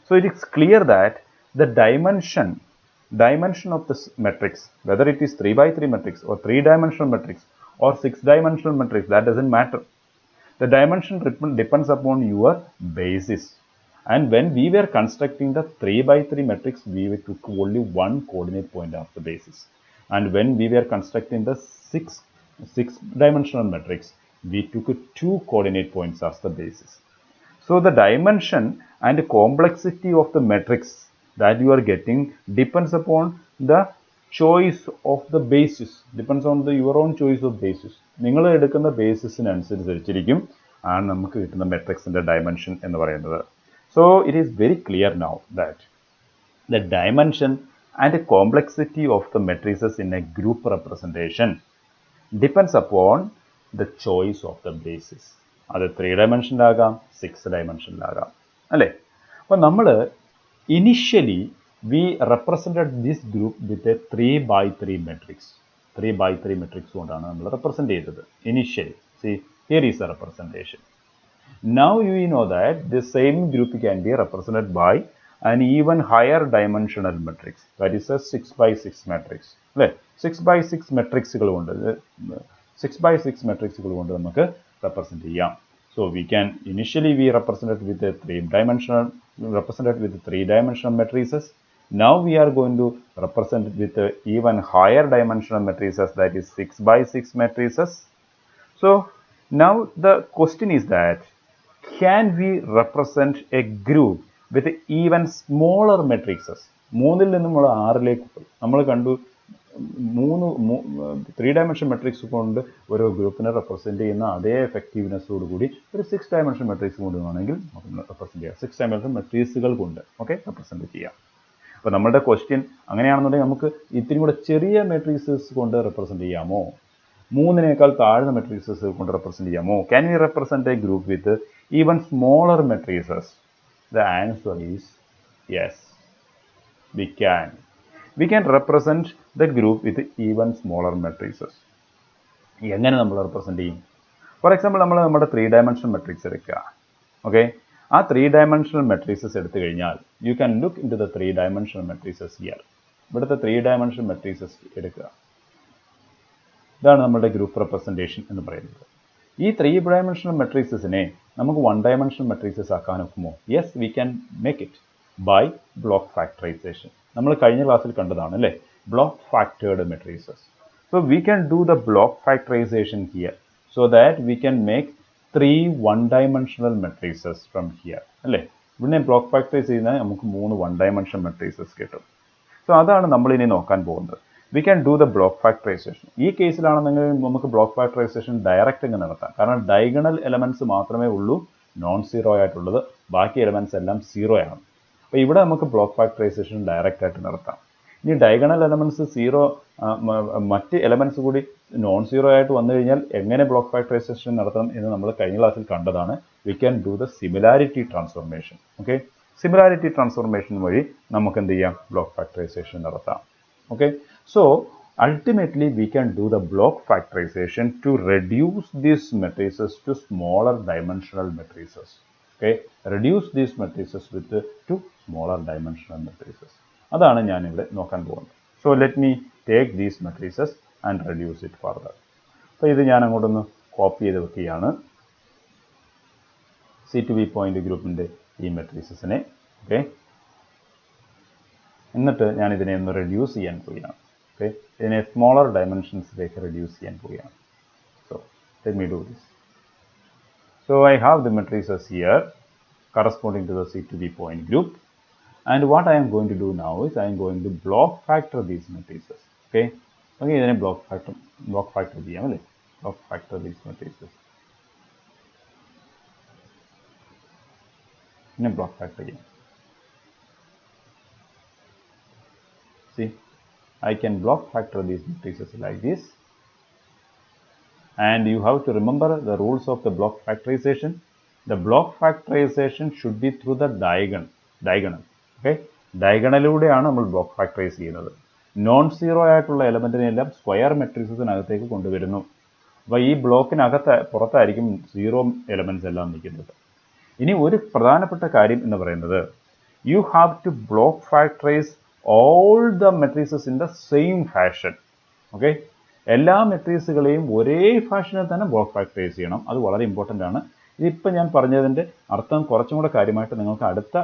So it is clear that the dimension of this matrix, whether it is 3 by 3 matrix or 3-dimensional matrix or 6-dimensional matrix, that doesn't matter. The dimension depends upon your basis. And when we were constructing the 3 by 3 matrix, we took only one coordinate point as the basis. And when we were constructing the 6-dimensional matrix, we took 2 coordinate points as the basis. So the dimension and complexity of the matrix that you are getting depends upon the choice of the basis, depends on your own choice of basis. നിങ്ങൾ എടുക്കുന്ന ബേസിസിന് അനുസരിച്ചിരിക്കും ആണ് നമുക്ക് കിട്ടുന്ന മെട്രിക്സിന്റെ dimension എന്ന് പറയുന്നത്. So it is very clear now that the dimension and complexity of the matrices in a group representation depends upon the choice of the basis. അത് 3-dimensionലാകാം 6-dimensionലാകാം അല്ലേ? അപ്പോൾ നമ്മൾ initially we represented this group with a 3 by 3 matrix. 3 by 3 matrix കൊണ്ടാണ് നമ്മൾ represent ചെയ്തത് initially. See, here is the representation. Now you know that the same group can be represented by an even higher dimensional matrix, that is a 6 by 6 matrix. അല്ലേ? 6 by 6 matrixകൾ കൊണ്ട് 6 by 6 matrixകൾ കൊണ്ട് നമുക്ക് represent ചെയ്യാം. So we can initially we represented with a 3-dimensional, represented with 3-dimensional matrices. Now we are going to represent with even higher dimensional matrices, that is 6 by 6 matrices. So now the question is that can we represent a group with even smaller matrices? മൂന്നിൽ നിന്നും നമ്മൾ ആറിലേക്ക് പോയി. നമ്മൾ കണ്ടു three dimension matrix കൊണ്ട് ഒരു ഗ്രൂപ്പിനെ റെപ്രസെന്റ് ചെയ്യുന്ന അതേ എഫക്റ്റീവ്നെസ്സോട് കൂടി ഒരു 6 ഡയമെൻഷൻ മെട്രിക്സ് കൊണ്ട് വേണമെങ്കിൽ റെപ്രസെന്റ് ചെയ്യാം. 6 ഡയമെൻഷൻ മെട്രിക്സുകൾ കൊണ്ട് റെപ്രസെന്റ് ചെയ്യാം. അപ്പോൾ നമ്മുടെ ക്വസ്റ്റ്യൻ അങ്ങനെയാണെന്നുണ്ടെങ്കിൽ നമുക്ക് ഇത്തിരി കൂടെ ചെറിയ മെട്രിക്സസ് കൊണ്ട് റെപ്രസെന്റ് ചെയ്യാമോ, മൂന്നിനേക്കാൾ താഴ്ന്ന മെട്രിക്സസ് കൊണ്ട് റെപ്രസെന്റ് ചെയ്യാമോ? Can we represent A group with even smaller matrices? The answer is yes, we can. We can represent the group with even smaller matrices. എങ്ങനെ നമ്മൾ റെപ്രസെന്റ് ചെയ്യും? ഫോർ എക്സാമ്പിൾ നമ്മൾ നമ്മുടെ 3 ഡയമെൻഷണൽ മെട്രിക്സ് എടുക്കുക. Okay, ആ 3 dimensional matrices എടുത്തു കഴിഞ്ഞാൽ you can look into the 3 dimensional matrices here. ഇവിടുത്തെ 3 ഡയമെൻഷണൽ മെട്രിസസ് എടുക്കുക. ഇതാണ് നമ്മുടെ ഗ്രൂപ്പ് റെപ്രസെൻറ്റേഷൻ എന്ന് പറയുന്നത്. ഈ 3 ഡയമെൻഷണൽ മെട്രിക്സസിനെ നമുക്ക് 1 ഡയമെൻഷണൽ മെട്രിക്സസ് ആക്കാൻ ഒക്കുമോ? Yes, we can make it by block factorisation. നമ്മൾ കഴിഞ്ഞ ക്ലാസ്സിൽ കണ്ടതാണ് അല്ലേ, block factored matrices. So we can do the block factorisation here so that we can make 3 1 dimensional matrices from here അല്ലേ. ഇവിടെ ബ്ലോക്ക് ഫാക്ടറൈസ് ചെയ്യുന്നത് നമുക്ക് 3 1 ഡയമെൻഷണൽ മെട്രിസസ് കിട്ടും. സോ അതാണ് നമ്മൾ ഇനി നോക്കാൻ പോകുന്നത്. V can do the block factorisation. ഈ കേസിലാണെന്നെങ്കിൽ നമുക്ക് ബ്ലോക്ക് ഫാക്ടറൈസേഷൻ ഡയറക്റ്റ് ഇങ്ങനെ നടത്താം. കാരണം ഡയഗണൽ എലമെന്റ്സ് മാത്രമേ ഉള്ളൂ നോൺ സീറോ ആയിട്ടുള്ളത്, ബാക്കി എലമെന്റ്സ് എല്ലാം സീറോ ആണ്. അപ്പോൾ ഇവിടെ നമുക്ക് ബ്ലോക്ക് ഫാക്ടറൈസേഷൻ ഡയറക്റ്റ് ആയിട്ട് നടത്താം. ഇനി ഡയഗണൽ എലമെന്റ്സ് സീറോ, മറ്റ് എലമെന്റ്സ് കൂടി നോൺ സീറോ ആയിട്ട് വന്നു കഴിഞ്ഞാൽ എങ്ങനെ ബ്ലോക്ക് ഫാക്ടറൈസേഷൻ നടത്തണം എന്ന് നമ്മൾ കഴിഞ്ഞ ക്ലാസ്സിൽ കണ്ടതാണ്. V can do the similarity transformation. Okay, similarity transformation വഴി നമുക്ക് എന്ത് ചെയ്യാം? ബ്ലോക്ക് ഫാക്ടറൈസേഷൻ നടത്താം. Okay, so ultimately we can do the block factorization to reduce these matrices to smaller dimensional matrices. Okay, reduce these matrices with to smaller dimensional matrices. അതാണ് ഞാൻ ഇവിടെ നോക്കാൻ പോകുന്നത്. So let me take these matrices and reduce it further. അപ്പോൾ ഇത് ഞാൻ അങ്ങോട്ടൊന്ന് copy ചെയ്ത് വെക്കുകയാണ്. C2V പോയിന്റ് ഗ്രൂപ്പിൻ്റെ ഈ മെട്രിസസിനെ. ഓക്കെ, എന്നിട്ട് ഞാൻ ഇതിനെ ഒന്ന് റെഡ്യൂസ് ചെയ്യാൻ പോവുകയാണ്. ഓക്കെ, ഇതിനെ സ്മോളർ ഡയമെൻഷൻസിലേക്ക് റെഡ്യൂസ് ചെയ്യാൻ പോവുകയാണ്. So let me do this. So I have the matrices here corresponding to the C2V point group, and what I am going to do now is I am going to block factor these matrices. Okay, okay, then block factor ചെയ്യാം അല്ലേ. block factor these matrices. പിന്നെ block factor ചെയ്യാം. See, I can block factor these matrices like this. And you have to remember the rules of the block factorization. The block factorization should be through the diagonal. Okay, ഡയഗണലിലൂടെയാണ് നമ്മൾ block factorise ചെയ്യുന്നത്. Non zero ആയിട്ടുള്ള എലമെന്റിനെല്ലാം square മെട്രിക്സിനകത്തേക്ക് കൊണ്ടുവരുന്നു. അപ്പോൾ ഈ ബ്ലോക്കിനകത്ത് പുറത്തായിരിക്കും zero elements എല്ലാം നിൽക്കുന്നത്. ഇനി ഒരു പ്രധാനപ്പെട്ട കാര്യം എന്ന് പറയുന്നത് you have to block factorize all the matrices in the same fashion. Okay, എല്ലാ മെട്രിക്സുകളെയും ഒരേ ഫാഷനിൽ തന്നെ ബ്ലോക്ക് ഫാക്ടറൈസ് ചെയ്യണം. അത് വളരെ ഇമ്പോർട്ടൻ്റ് ആണ്. ഇതിപ്പോൾ ഞാൻ പറഞ്ഞതിൻ്റെ അർത്ഥം കുറച്ചും കൂടെ കാര്യമായിട്ട് നിങ്ങൾക്ക് അടുത്ത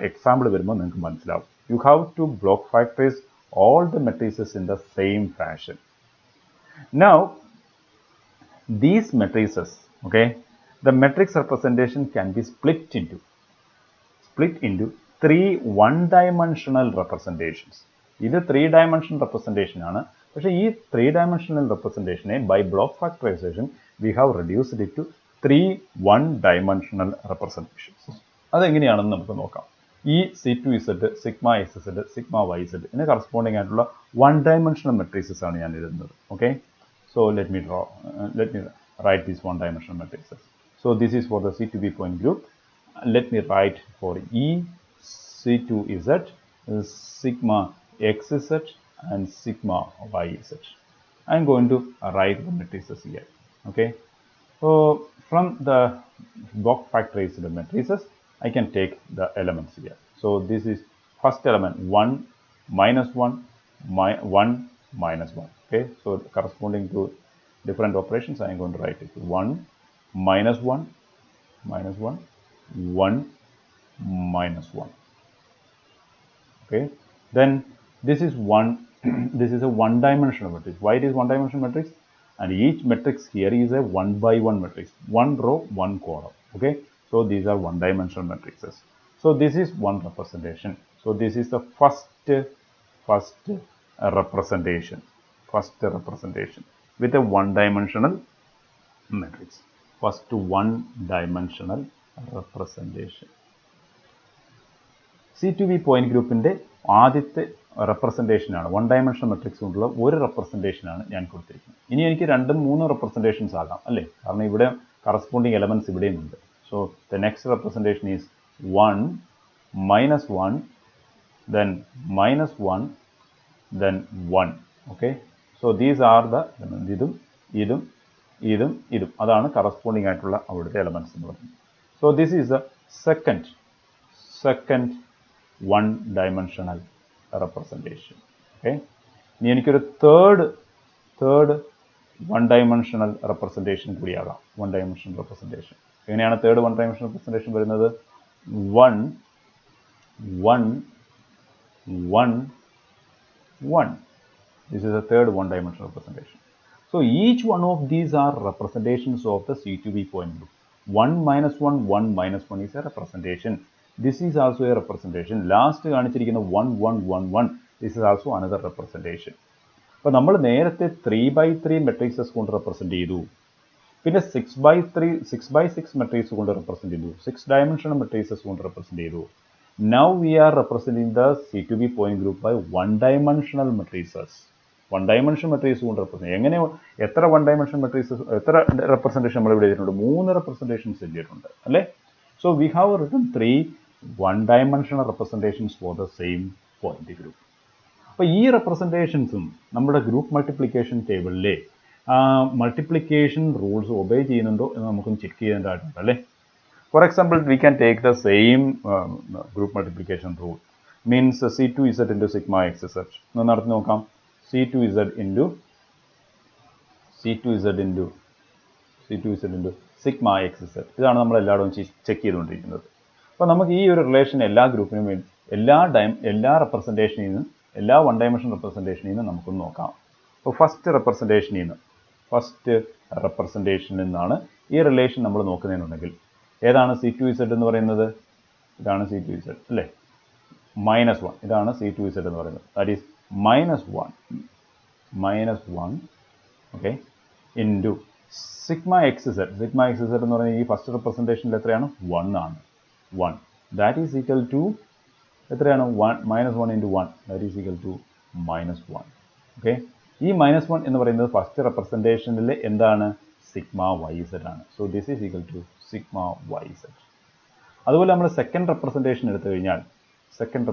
എക്സാമ്പിൾ വരുമ്പോൾ നിങ്ങൾക്ക് മനസ്സിലാവും. You have to block factorize all the matrices in the same fashion. Now these matrices, okay, the matrix representation can be split into 3 1-dimensional representations. ഇത് 3 ഡയമെൻഷൻ റെപ്രസെൻറ്റേഷൻ ആണ്. പക്ഷേ ഈ 3 ഡയമെൻഷണൽ റെപ്രസെൻറ്റേഷനെ by block factorisation we have reduced it to 3 1-dimensional representations. അതെങ്ങനെയാണെന്ന് നമുക്ക് നോക്കാം. ഈ C2Z, sigma XZ, sigma YZ ഇതിന് കറസ്പോണ്ടിങ് ആയിട്ടുള്ള 1-dimensional മെട്രിസസ് ആണ് ഞാൻ എഴുതുന്നത്. Okay, so let me write these 1-dimensional matrices. So this is for the C2V point group. Let me write for E C2Z, sigma XZ and sigma YZ. I am going to write the matrices here. Okay, so from the block factorized matrices I can take the elements here. So this is first element 1 minus 1 1 minus 1. Okay, so corresponding to different operations I am going to write it 1 minus 1 minus 1 1 minus 1. Okay, then This is one this is a one-dimensional matrix. Why it is one-dimensional matrix? And each matrix here is a one by one matrix, one row, one column. Okay, so these are one-dimensional matrices. So this is one representation. So this is the first representation with a one-dimensional matrix. First one-dimensional representation. C2B point ഗ്രൂപ്പിൻ്റെ ആദ്യത്തെ റെപ്രസെൻറ്റേഷനാണ് one dimensional matrix കൊണ്ടുള്ള ഒരു റെപ്രസെൻറ്റേഷനാണ് ഞാൻ കൊടുത്തിരിക്കുന്നത്. ഇനി എനിക്ക് രണ്ടും മൂന്നും റെപ്രസെൻറ്റേഷൻസ് ആകാം അല്ലേ, കാരണം ഇവിടെ കറസ്പോണ്ടിങ് എലമെൻറ്റ്സ് ഇവിടെയും ഉണ്ട്. So the next representation is 1 minus 1 then minus 1 then 1. Okay, so these are the ഇതും അതാണ് കറസ്പോണ്ടിങ് ആയിട്ടുള്ള അവിടുത്തെ എലമെൻറ്റ്സ് എന്ന് പറയുന്നത്. So this is the second one dimensional representation. Okay, ഇനി എനിക്കൊരു third one dimensional representation കൂടിയാകാം. one dimensional representation എങ്ങനെയാണ് third one dimensional representation വരുന്നത്? 1 1 1 1. This is the third one dimensional representation. So each one of these are representations of the C2B point group. 1 minus 1 1 minus 1 is a representation. This is also a representation. Last കാണിച്ചിരിക്കുന്ന 1 1 1 1. This is also another representation. അപ്പോൾ നമ്മൾ നേരത്തെ 3x3 matrixes കൊണ്ട് represent ചെയ്തു, പിന്നെ 6x6 matrix കൊണ്ട് represent ചെയ്തു, 6 dimensional matrixes കൊണ്ട് റെപ്രസെൻറ്റ് ചെയ്തു. Now we are representing the C2B point group by one dimensional matrices. One dimensional matrix കൊണ്ട് റെപ്രസെൻറ്റ് എങ്ങനെ എത്ര വൺ ഡയമെൻഷണൽ മെട്രിക്സസ് എത്ര റെപ്രസെൻറ്റേഷൻ നമ്മൾ ഇവിടെ എഴുതിയിട്ടുണ്ട്? 3 റെപ്രസെൻറ്റേഷൻസ് എഴുതിയിട്ടുണ്ട് അല്ലേ. So we have written 3 one-dimensional representations for the same point group. അപ്പോൾ ഈ റെപ്രസെൻറ്റേഷൻസും നമ്മുടെ ഗ്രൂപ്പ് മൾട്ടിപ്ലിക്കേഷൻ ടേബിളിലെ മൾട്ടിപ്ലിക്കേഷൻ റൂൾസ് ഒബേ ചെയ്യുന്നുണ്ടോ എന്ന് നമുക്കൊന്ന് ചെക്ക് ചെയ്യേണ്ടതായിട്ടുണ്ട് അല്ലേ. For example we can take the same group multiplication rule, means C2Z into sigma XZ. ഒന്ന് നടത്തി നോക്കാം. C2Z into sigma XZ. ഇതാണ് നമ്മൾ എല്ലായിടവും ചെക്ക് ചെയ്തുകൊണ്ടിരിക്കുന്നത്. അപ്പോൾ നമുക്ക് ഈ ഒരു റിലേഷൻ എല്ലാ ഗ്രൂപ്പിനും വേണ്ടി എല്ലാ റെപ്രസെൻറ്റേഷനിൽ നിന്നും എല്ലാ വൺ ഡയമെൻഷൻ റെപ്രസെൻറ്റേഷനിൽ നിന്നും നമുക്കൊന്ന് നോക്കാം. അപ്പോൾ ഫസ്റ്റ് റെപ്രസെൻറ്റേഷനിൽ നിന്നാണ് ഈ റിലേഷൻ നമ്മൾ നോക്കുന്നതെന്നുണ്ടെങ്കിൽ ഏതാണ് C2Z എന്ന് പറയുന്നത്? ഇതാണ് C2Z അല്ലേ. -1 ഇതാണ് C2Z എന്ന് പറയുന്നത്. That is -1 okay into sigma XZ. Sigma XZ എന്ന് പറയുന്നത് ഈ ഫസ്റ്റ് റെപ്രസെൻറ്റേഷനിൽ എത്രയാണ്? 1 ആണ്. 1 ദാറ്റ് ഈസ് ഈക്വൽ ടു എത്രയാണ്? -1 into 1 that is equal to -1. Okay, ഈ -1 എന്ന് പറയുന്നത് ഫസ്റ്റ് റെപ്രസെൻറ്റേഷനിൽ എന്താണ്? സിഗ്മ YZ ആണ്. So this is equal to sigma YZ. അതുപോലെ നമ്മൾ സെക്കൻഡ് റെപ്രസെൻറ്റേഷൻ എടുത്തു കഴിഞ്ഞാൽ സെക്കൻഡ്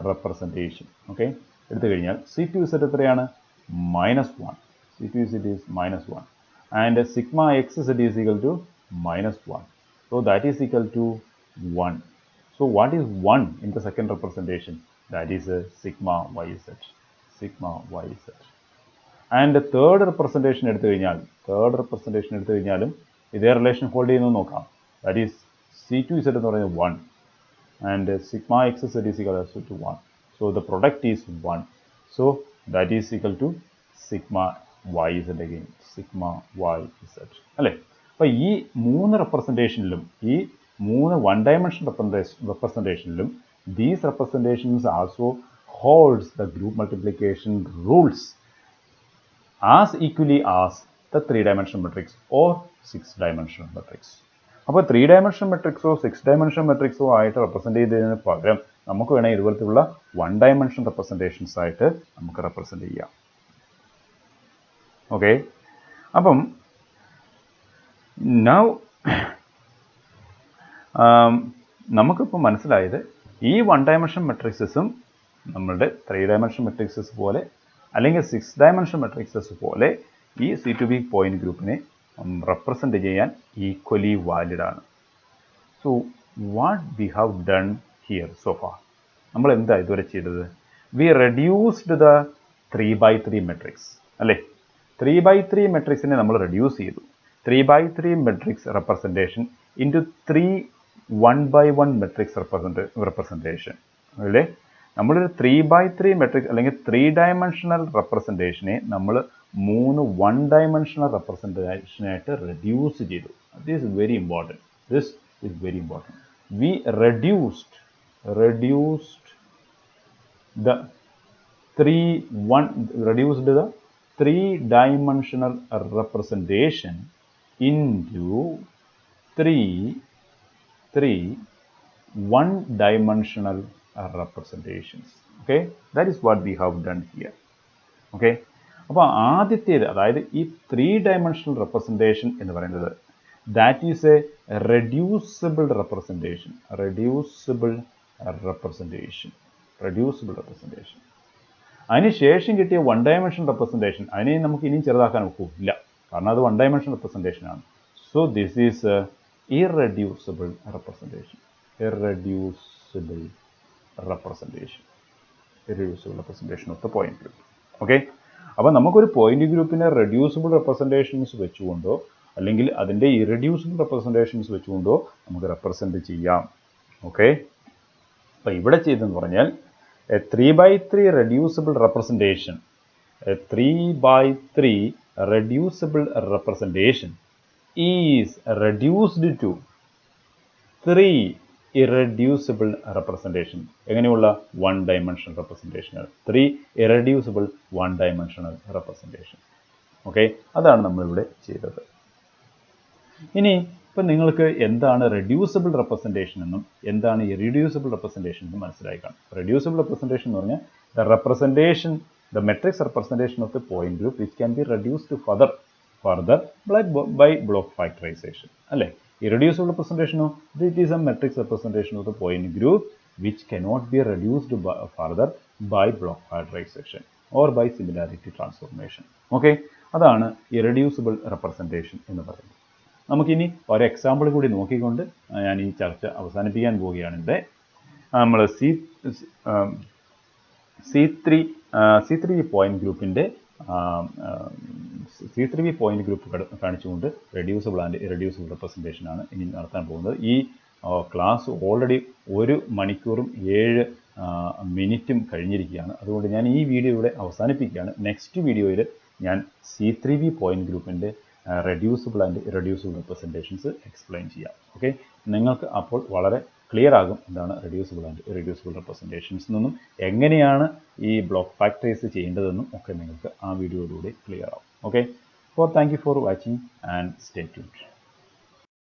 റെപ്രസെൻറ്റേഷൻ ഓക്കെ എടുത്തു കഴിഞ്ഞാൽ C2Z എത്രയാണ്? -1. C2Z is -1 and sigma XZ is equal to -1. So that is equal to 1. So what is 1 in the second representation? That is sigma YZ. And the third representation എടുത്തു കഴിഞ്ഞാലും ഇതേ relation hold ചെയ്യുന്നത് നോക്കാം. That is C2Z എന്ന് പറയുന്നത് 1 and sigma XZ is equal to 1. So the product is 1. So that is equal to sigma YZ again. Sigma YZ അല്ലേ. അപ്പോൾ ഈ 3 റെപ്രസെൻറ്റേഷനിലും ഈ 3 വൺ ഡയമെൻഷൻ റെപ്രസെൻറ്റേഷനിലും these representations also holds the group multiplication rules as equally as the 3-dimensional matrix or 6-dimensional matrix. അപ്പോൾ 3-dimensional മെട്രിക്സോ 6-dimensional മെട്രിക്സോ ആയിട്ട് represent ചെയ്തതിന് പകരം നമുക്ക് വേണമെങ്കിൽ ഇതുപോലത്തുള്ള 1-dimensional റെപ്രസെൻറ്റേഷൻസ് ആയിട്ട് നമുക്ക് റെപ്രസെൻറ്റ് ചെയ്യാം. ഓക്കെ, അപ്പം നൗ നമുക്കിപ്പോൾ മനസ്സിലായത് ഈ 1-dimensional മെട്രിക്സസും നമ്മളുടെ 3-dimensional മെട്രിക്സസ് പോലെ അല്ലെങ്കിൽ 6-dimensional മെട്രിക്സസ് പോലെ ഈ C2B പോയിന്റ് ഗ്രൂപ്പിനെ റെപ്രസെൻറ്റ് ചെയ്യാൻ ഈക്വലി വാലിഡ് ആണ്. So what we have done here so far? നമ്മൾ എന്താ ഇതുവരെ ചെയ്തത്? V reduced the 3x3 matrix അല്ലേ. 3x3 മെട്രിക്സിനെ നമ്മൾ റെഡ്യൂസ് ചെയ്തു. 3x3 matrix representation into 3 1x1 matrix representation അല്ലേ. നമ്മളൊരു 3x3 മെട്രിക്സ് അല്ലെങ്കിൽ 3-dimensional റെപ്രസെൻറ്റേഷനെ നമ്മൾ 3 1-dimensional റെപ്രസെൻറ്റേഷനായിട്ട് റെഡ്യൂസ് ചെയ്തു. This is very important. This is very important. We reduced the 3-dimensional representation into 3 1-dimensional representations. Okay, that is what we have done here. Okay, അപ്പോൾ ആദ്യത്തേത് അതായത് ഈ 3-dimensional representation എന്ന് പറയുന്നത് that is a reducible representation. അതിനുശേഷം കിട്ടിയ 1-dimensional representation അതിനെ നമുക്ക് ഇനിയും ചെറുതാക്കാൻ ഒക്കില്ല, കാരണം അത് 1-dimensional representation ആണ്. So this is a irreducible representation. Irreducible representation of the point group. Okay, അപ്പോൾ നമുക്കൊരു പോയിന്റ് ഗ്രൂപ്പിനെ റെഡ്യൂസിബിൾ റെപ്രസെൻറ്റേഷൻസ് വെച്ചുകൊണ്ടോ അല്ലെങ്കിൽ അതിൻ്റെ ഇറെഡ്യൂസിബിൾ റെപ്രസെൻറ്റേഷൻസ് വെച്ചുകൊണ്ടോ നമുക്ക് റെപ്രസെൻറ്റ് ചെയ്യാം. ഓക്കെ, അപ്പോൾ ഇവിടെ ചെയ്തെന്ന് പറഞ്ഞാൽ a 3x3 reducible representation, a 3x3 reducible representation is reduced to 3 irreducible representation. എങ്ങനെയുള്ള 1-dimensional representation, 3 irreducible 1-dimensional representation. Okay, അതാണ് നമ്മളിവിടെ ചെയ്തത്. ഇനി ഇപ്പം നിങ്ങൾക്ക് എന്താണ് റെഡ്യൂസിബിൾ റെപ്രസെൻറ്റേഷൻ എന്നും എന്താണ് ഇറെഡ്യൂസിബിൾ റെപ്രസെൻറ്റേഷൻ എന്നും മനസ്സിലായി കാണും. റെഡ്യൂസിബിൾ റെപ്രസെൻറ്റേഷൻ എന്ന് പറഞ്ഞാൽ the matrix representation of the point group which can be reduced further by block factorization. അല്ലേ? Irreducible representation, it is a matrix representation of the point group which cannot be reduced further by block factorization or by similarity transformation. Okay, അതാണ് irreducible representation എന്ന് പറയുന്നത്. നമുക്കിനി ഒരു example കൂടി നോക്കിക്കൊണ്ട് ഞാൻ ഈ ചർച്ച അവസാനിപ്പിക്കാൻ പോവുകയാണ്. ഇവിടെ നമ്മൾ C3 പോയിന്റ് ഗ്രൂപ്പിൻ്റെ C3b പോയിന്റ് ഗ്രൂപ്പ് കാണിച്ചുകൊണ്ട് റെഡ്യൂസിബിൾ ആൻഡ് ഇറെഡ്യൂസിബിൾ റെപ്രസെൻറ്റേഷൻ ആണ് ഇനി നടത്താൻ പോകുന്നത്. ഈ ക്ലാസ് ഓൾറെഡി 1 മണിക്കൂറും 7 മിനിറ്റും കഴിഞ്ഞിരിക്കുകയാണ്. അതുകൊണ്ട് ഞാൻ ഈ വീഡിയോ ഇവിടെ അവസാനിപ്പിക്കുകയാണ്. നെക്സ്റ്റ് വീഡിയോയിൽ ഞാൻ C3b പോയിന്റ് ഗ്രൂപ്പിൻ്റെ reducible and irreducible representations explain ചെയ്യാം. ഓക്കെ, നിങ്ങൾക്ക് അപ്പോൾ വളരെ ക്ലിയർ ആകും എന്താണ് റെഡ്യൂസിബിൾ ആൻഡ് ഇറെഡ്യൂസിബിൾ റെപ്രസെൻറ്റേഷൻസ് എന്നും എങ്ങനെയാണ് ഈ ബ്ലോക്ക് ഫാക്ടറൈസ് ചെയ്യേണ്ടതെന്നും ഒക്കെ നിങ്ങൾക്ക് ആ വീഡിയോയിലൂടെ ക്ലിയർ ആവും. ഓക്കെ, അപ്പോൾ thank you for watching and stay tuned.